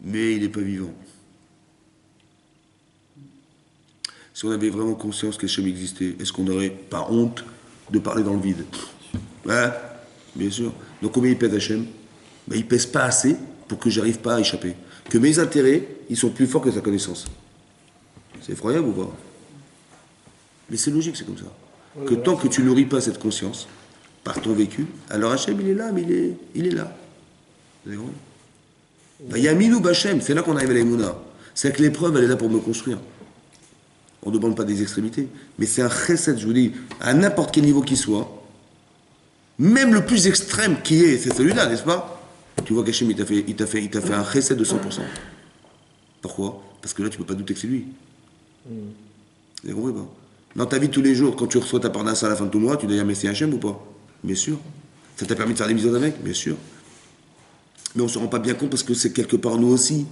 mais il n'est pas vivant. Si on avait vraiment conscience qu'Hachem existait, est-ce qu'on n'aurait pas honte de parler dans le vide? Ouais, bien sûr. Donc combien il pèse Hachem? Ben, il ne pèse pas assez pour que j'arrive pas à échapper. Que mes intérêts, ils sont plus forts que sa connaissance. C'est effroyable ou pas? Mais c'est logique, c'est comme ça. Que tant que tu nourris pas cette conscience, par ton vécu, alors Hachem, il est là, mais il est là. Vous avez compris? Yaminu Bachem, c'est là qu'on arrive à l'Emouna. C'est que l'épreuve, elle est là pour me construire. On ne demande pas des extrémités. Mais c'est un chesed, je vous dis, à n'importe quel niveau qu'il soit, même le plus extrême qui est, c'est celui-là, n'est-ce pas? Tu vois qu'Hachem, il t'a fait un chesed de 100%. Pourquoi? Parce que là, tu ne peux pas douter que c'est lui. Vous avez compris pas? Dans ta vie de tous les jours, quand tu reçois ta parnasse à la fin de ton mois, tu dois dire, mais c'est Hachem ou pas? Bien sûr. Ça t'a permis de faire des missions avec? Bien sûr. Mais on ne se rend pas bien compte parce que c'est quelque part nous aussi.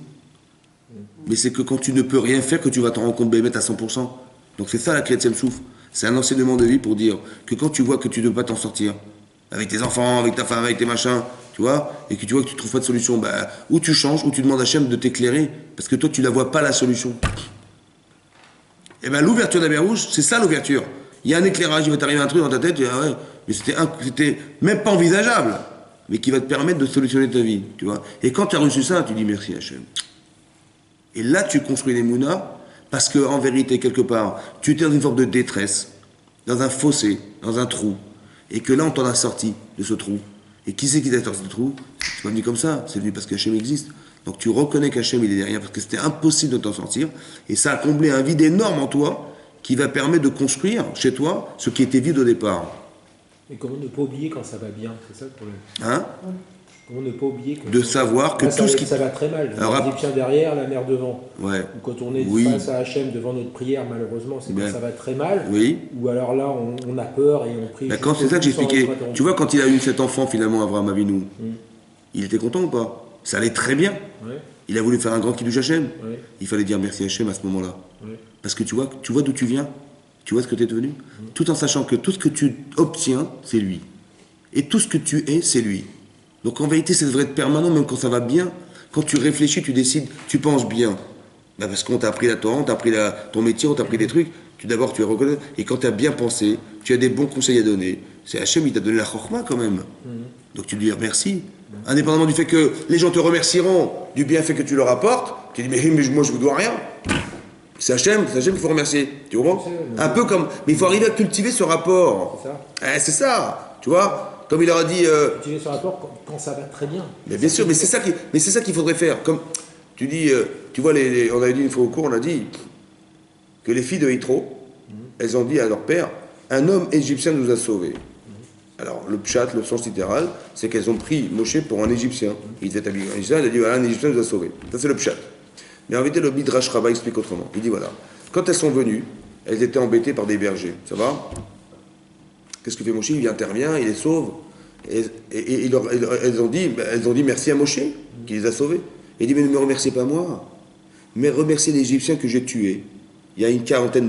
Mais c'est que quand tu ne peux rien faire que tu vas t'en rendre compte Bémet à 100%. Donc c'est ça la clé de Souf. C'est un enseignement de vie pour dire que quand tu vois que tu ne peux pas t'en sortir, avec tes enfants, avec ta femme, avec tes machins, tu vois, et que tu vois que tu ne trouves pas de solution, bah, ou tu changes, ou tu demandes à Hachem de t'éclairer, parce que toi tu ne la vois pas la solution. Et bien l'ouverture de la mer rouge, c'est ça l'ouverture. Il y a un éclairage, il va t'arriver un truc dans ta tête, tu dis, ah ouais, mais c'était même pas envisageable, mais qui va te permettre de solutionner ta vie, tu vois. Et quand tu as reçu ça, tu dis merci Hachem. Et là, tu construis les mounas, parce qu'en vérité, quelque part, tu étais dans une forme de détresse, dans un fossé, dans un trou, et que là, on t'en a sorti de ce trou. Et qui c'est qui t'a sorti du trou? C'est pas venu comme ça, c'est venu parce qu'Hachem existe. Donc tu reconnais qu'Hachem il est derrière, parce que c'était impossible de t'en sortir, et ça a comblé un vide énorme en toi, qui va permettre de construire chez toi ce qui était vide au départ. Mais comment ne pas oublier quand ça va bien? C'est ça le problème. Hein? Comment ne pas oublier que De savoir que là, tout ce qui... ça va très mal. Alors, L'Égyptien derrière, la mer devant. Ouais. Ou quand on est Oui. face à Hachem devant notre prière, malheureusement, c'est Ben. quand ça va très mal. Oui. Ou alors là, on a peur et on prie. D'accord, c'est ça que j'expliquais. Tu vois, quand il a eu cet enfant, finalement, Avraham Avinu, il était content ou pas? Ça allait très bien. Ouais, Il a voulu faire un grand kiddush Hachem. ouais, Il fallait dire merci Hachem à ce moment-là. ouais. Parce que tu vois d'où tu viens, tu vois ce que tu es devenu, tout en sachant que tout ce que tu obtiens, c'est lui. Et tout ce que tu es, c'est lui. Donc en vérité, ça devrait être permanent, même quand ça va bien. Quand tu réfléchis, tu décides, tu penses bien. Ben parce qu'on t'a appris la Torah, on t'a appris ton métier, on t'a appris des trucs. D'abord, tu es reconnaître. Et quand tu as bien pensé, tu as des bons conseils à donner. C'est Hachem, il t'a donné la chorma quand même. Donc tu dis merci. Indépendamment du fait que les gens te remercieront du bienfait que tu leur apportes, tu dis mais moi je vous dois rien. C'est Hachem qu'il faut remercier. Tu comprends? Un peu comme. Mais il faut arriver à cultiver ce rapport. C'est ça. C'est ça. Tu vois? Comme il leur a dit. Utiliser ce rapport quand ça va très bien. Mais bien sûr, mais c'est ça qu'il faudrait faire. Comme tu dis, tu vois, on avait dit une fois au cours, on a dit que les filles de Yitro, elles ont dit à leur père, un homme égyptien nous a sauvés. Alors, le pshat, le sens littéral, c'est qu'elles ont pris Moshe pour un Égyptien. Il était habillé en Égyptien, il a dit, voilà, un Égyptien nous a sauvés. Ça, c'est le pshat. Mais en vérité, le Midrash Rabbah explique autrement. Il dit, voilà, quand elles sont venues, elles étaient embêtées par des bergers. Ça va? Qu'est-ce que fait Moshe? Il intervient, il les sauve. Et elles ont dit merci à Moshe, qui les a sauvés. Et il dit, mais ne me remerciez pas moi, mais remerciez l'Égyptien que j'ai tué, il y a une cinquantaine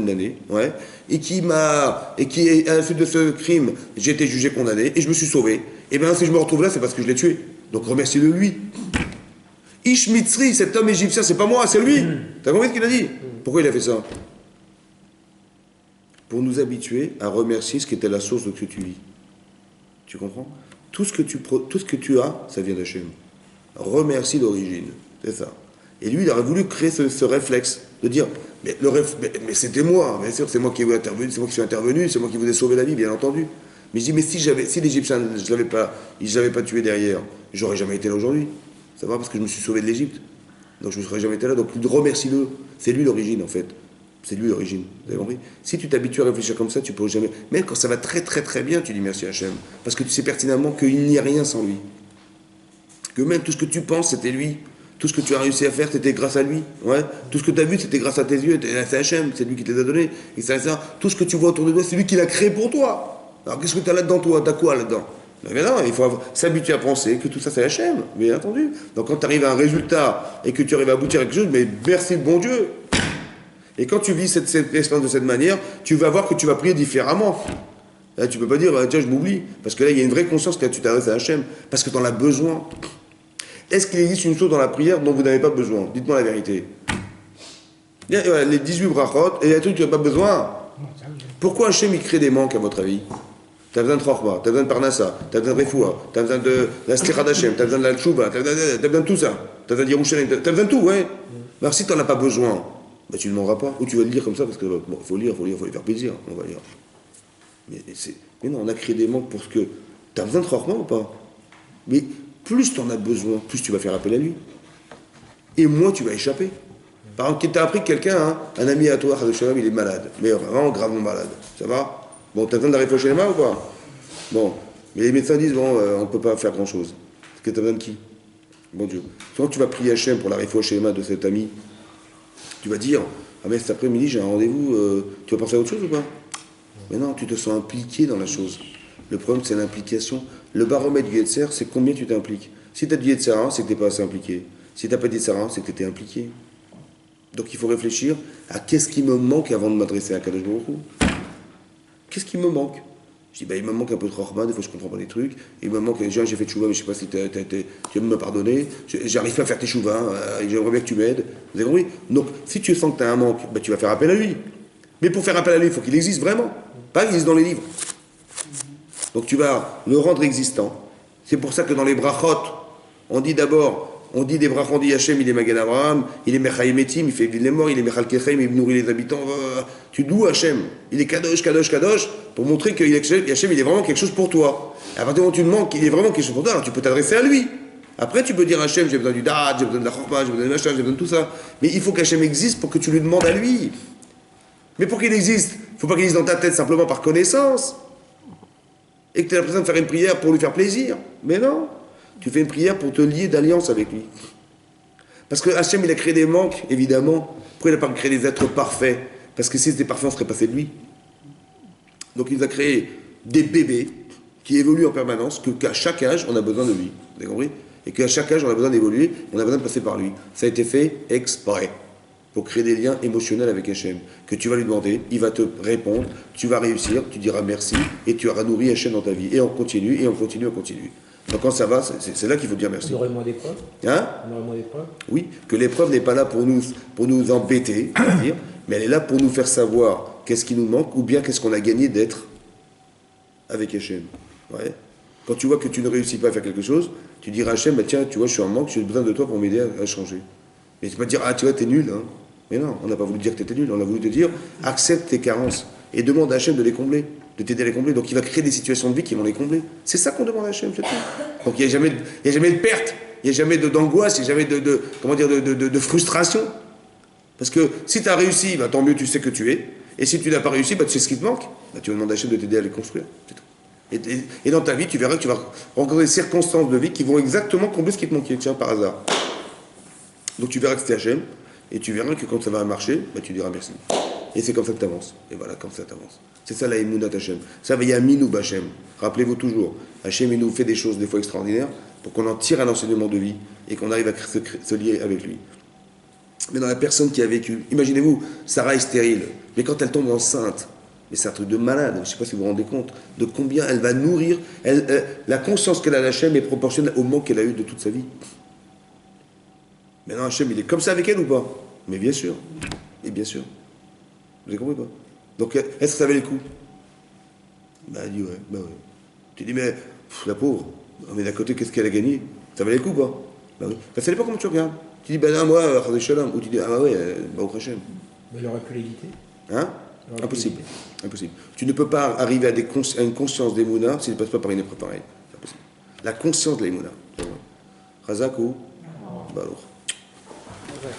d'années, ouais, et qui, à la suite de ce crime, j'ai été jugé, condamné, et je me suis sauvé. Et bien, si je me retrouve là, c'est parce que je l'ai tué. Donc remerciez-le lui. Ish Mitzri, cet homme égyptien, c'est pas moi, c'est lui. T'as compris ce qu'il a dit? Pourquoi il a fait ça? Pour nous habituer à remercier ce qui était la source de ce que tu vis. Tu comprends? Tout ce que tu as, ça vient d'Hachem. Remercie l'origine, c'est ça. Et lui, il aurait voulu créer ce réflexe de dire, mais c'était moi, bien sûr, c'est moi qui ai intervenu, c'est moi qui suis intervenu, c'est moi qui vous ai sauvé la vie, bien entendu. Mais je dis, mais si l'Égyptien, je l'avais pas tué derrière, j'aurais jamais été là aujourd'hui. Ça va, parce que je me suis sauvé de l'Égypte. Donc je ne serais jamais été là. Donc remercie-le. C'est lui l'origine, en fait. C'est lui l'origine. Vous avez compris? Si tu t'habitues à réfléchir comme ça, tu ne pourras jamais. Même quand ça va très très très bien, tu dis merci à Hachem. Parce que tu sais pertinemment qu'il n'y a rien sans lui. Que même tout ce que tu penses, c'était lui. Tout ce que tu as réussi à faire, c'était grâce à lui. Ouais. Tout ce que tu as vu, c'était grâce à tes yeux. C'est Hachem, c'est lui qui te les a donnés. Et ça. Tout ce que tu vois autour de toi, c'est lui qui l'a créé pour toi. Alors qu'est-ce que tu as là-dedans, toi? Tu as quoi là-dedans? Mais non, il faut s'habituer à penser que tout ça c'est Hachem, bien entendu. Donc quand tu arrives à un résultat et que tu arrives à aboutir à quelque chose, mais merci le bon Dieu. Et quand tu vis cette expérience de cette manière, tu vas voir que tu vas prier différemment. Là, tu ne peux pas dire, tiens, je m'oublie. Parce que là, il y a une vraie conscience que tu t'adresses à Hachem. Parce que tu en as besoin. Est-ce qu'il existe une chose dans la prière dont vous n'avez pas besoin? Dites-moi la vérité. Les 18 brachot, et il y a des trucs que tu n'as pas besoin. Pourquoi Hachem il crée des manques, à votre avis? T'as besoin de Chorma, t'as besoin de Parnassa, t'as besoin de Refoua, t'as besoin de la Slicha d'Hachem, t'as besoin de la Tchouba, t'as besoin de tout ça, t'as besoin de Yerushalayim, t'as besoin de tout, ouais. Alors si t'en as pas besoin, bah tu ne demanderas pas, ou tu vas le lire comme ça, parce que bon, il faut lire, il faut lui faire plaisir, on va lire. Mais non, on a créé des manques pour ce que... T'as besoin de Chorma ou pas? Mais plus t'en as besoin, plus tu vas faire appel à lui. Et moins tu vas échapper. Par exemple, t'as appris que quelqu'un, un ami à toi, il est malade, mais vraiment gravement malade, ça va? Bon, t'as besoin de la réfléchir les mains ou pas? Bon, mais les médecins disent, bon, on ne peut pas faire grand-chose. Parce que t'as besoin de qui? Bon Dieu. Souvent, tu vas prier Hachem pour la réfléchir les mains de cet ami. Tu vas dire, ah mais cet après-midi, j'ai un rendez-vous, tu vas penser à autre chose ou pas? Mais non, tu te sens impliqué dans la chose. Le problème, c'est l'implication. Le baromètre du Yetzer, c'est combien tu t'impliques. Si tu as du Yetzer, c'est que tu n'es pas assez impliqué. Si tu n'as pas de Yetzer, c'est que tu es impliqué. Donc il faut réfléchir à qu'est-ce qui me manque avant de m'adresser à Kadosh Baruch Hu. Qu'est-ce qui me manque? Je dis, bah, il me manque un peu de Chorma, des fois je comprends pas les trucs. Il me manque, déjà j'ai fait Tchouva, mais je sais pas si tu vas me pardonner. J'arrive pas à faire tes Tchouva, j'aimerais bien que tu m'aides. Vous avez compris? Donc, si tu sens que tu as un manque, bah, tu vas faire appel à lui. Mais pour faire appel à lui, il faut qu'il existe vraiment. Pas qu'il existe dans les livres. Donc tu vas le rendre existant. C'est pour ça que dans les brachot, on dit d'abord, on dit des brachot, on dit Hachem, il est Magen Avraham, il est Mechaïm Etim, il fait vivre les morts, il est Mechal Kechem, il nourrit les habitants. Tu loues Hachem. Il est Kadosh, Kadosh, Kadosh, pour montrer que Hachem, il est vraiment quelque chose pour toi. Et à partir du moment où tu demandes qu'il est vraiment quelque chose pour toi, alors tu peux t'adresser à lui. Après, tu peux dire Hachem, j'ai besoin du Da'at, j'ai besoin de la Chorma, j'ai besoin de machin, j'ai besoin de tout ça. Mais il faut qu'Hachem existe pour que tu lui demandes à lui. Mais pour qu'il existe, il ne faut pas qu'il existe dans ta tête simplement par connaissance. Et que tu aies l'impression de faire une prière pour lui faire plaisir. Mais non, tu fais une prière pour te lier d'alliance avec lui. Parce que Hachem, il a créé des manques, évidemment. Pourquoi il n'a pas créé des êtres parfaits? Parce que si c'était parfait, on serait passé de lui. Donc il nous a créé des bébés qui évoluent en permanence, qu'à chaque âge, on a besoin de lui. Vous avez compris? Et qu'à chaque âge, on a besoin d'évoluer, on a besoin de passer par lui. Ça a été fait exprès. Pour créer des liens émotionnels avec Hachem, que tu vas lui demander, il va te répondre, tu vas réussir, tu diras merci, et tu auras nourri Hachem dans ta vie. Et on continue, et on continue, on continue. Donc quand ça va, c'est là qu'il faut dire merci. On aurait moins d'épreuves. Hein? On aurait moins d'épreuves. Oui, que l'épreuve n'est pas là pour nous embêter, on va dire, mais elle est là pour nous faire savoir qu'est-ce qui nous manque, ou bien qu'est-ce qu'on a gagné d'être avec Hachem. Ouais. Quand tu vois que tu ne réussis pas à faire quelque chose, tu diras à Hachem, bah, tiens, tu vois, je suis en manque, j'ai besoin de toi pour m'aider à changer. Mais tu peux pas dire, ah tu vois, t'es nul. Hein. Mais non, on n'a pas voulu dire que t'étais nul, on a voulu te dire, accepte tes carences et demande à Hachem de les combler, de t'aider à les combler. Donc il va créer des situations de vie qui vont les combler. C'est ça qu'on demande à Hachem, c'est tout. Donc il n'y a jamais de perte, il n'y a jamais d'angoisse, il n'y a jamais de frustration. Parce que si tu as réussi, bah, tant mieux, tu sais que tu es. Et si tu n'as pas réussi, bah, tu sais ce qui te manque. Bah, tu vas demander à Hachem de t'aider à les construire. C'est tout. Et dans ta vie, tu verras que tu vas rencontrer des circonstances de vie qui vont exactement combler ce qui te manquait, tiens, par hasard. Donc tu verras que c'était Hachem, et tu verras que quand ça va marcher, bah, tu diras merci. Et c'est comme ça que tu avances. Et voilà, comme ça tu avances. C'est ça la Emunat Hachem. Ça va y a Minou Hachem. Rappelez-vous toujours, Hachem il nous fait des choses des fois extraordinaires pour qu'on en tire un enseignement de vie et qu'on arrive à se lier avec lui. Mais dans la personne qui a vécu, imaginez-vous, Sarah est stérile, mais quand elle tombe enceinte, mais c'est un truc de malade, je ne sais pas si vous vous rendez compte de combien elle va nourrir, la conscience qu'elle a d'Hachem est proportionnelle au manque qu'elle a eu de toute sa vie. Maintenant, Hachem, il est comme ça avec elle ou pas? Mais bien sûr. Et bien sûr. Vous avez compris pas? Donc, est-ce que ça valait le coup? Bah, elle dit ouais, bah ouais. Tu dis, mais la pauvre, mais d'un côté, qu'est-ce qu'elle a gagné? Ça valait le coup pas? Bah oui. Bah, ça dépend comment tu regardes. Tu dis, bah non, moi, Chazé Shalom. Ou tu dis, ah bah ouais, bah au Hachem. Mais il aurait pu l'éviter. Hein? Impossible. Impossible. Tu ne peux pas arriver à une conscience d'Emouna s'il ne passe pas par une épreuve pareille. C'est impossible. La conscience de l'Emouna. Razak ou Balour. Ouais.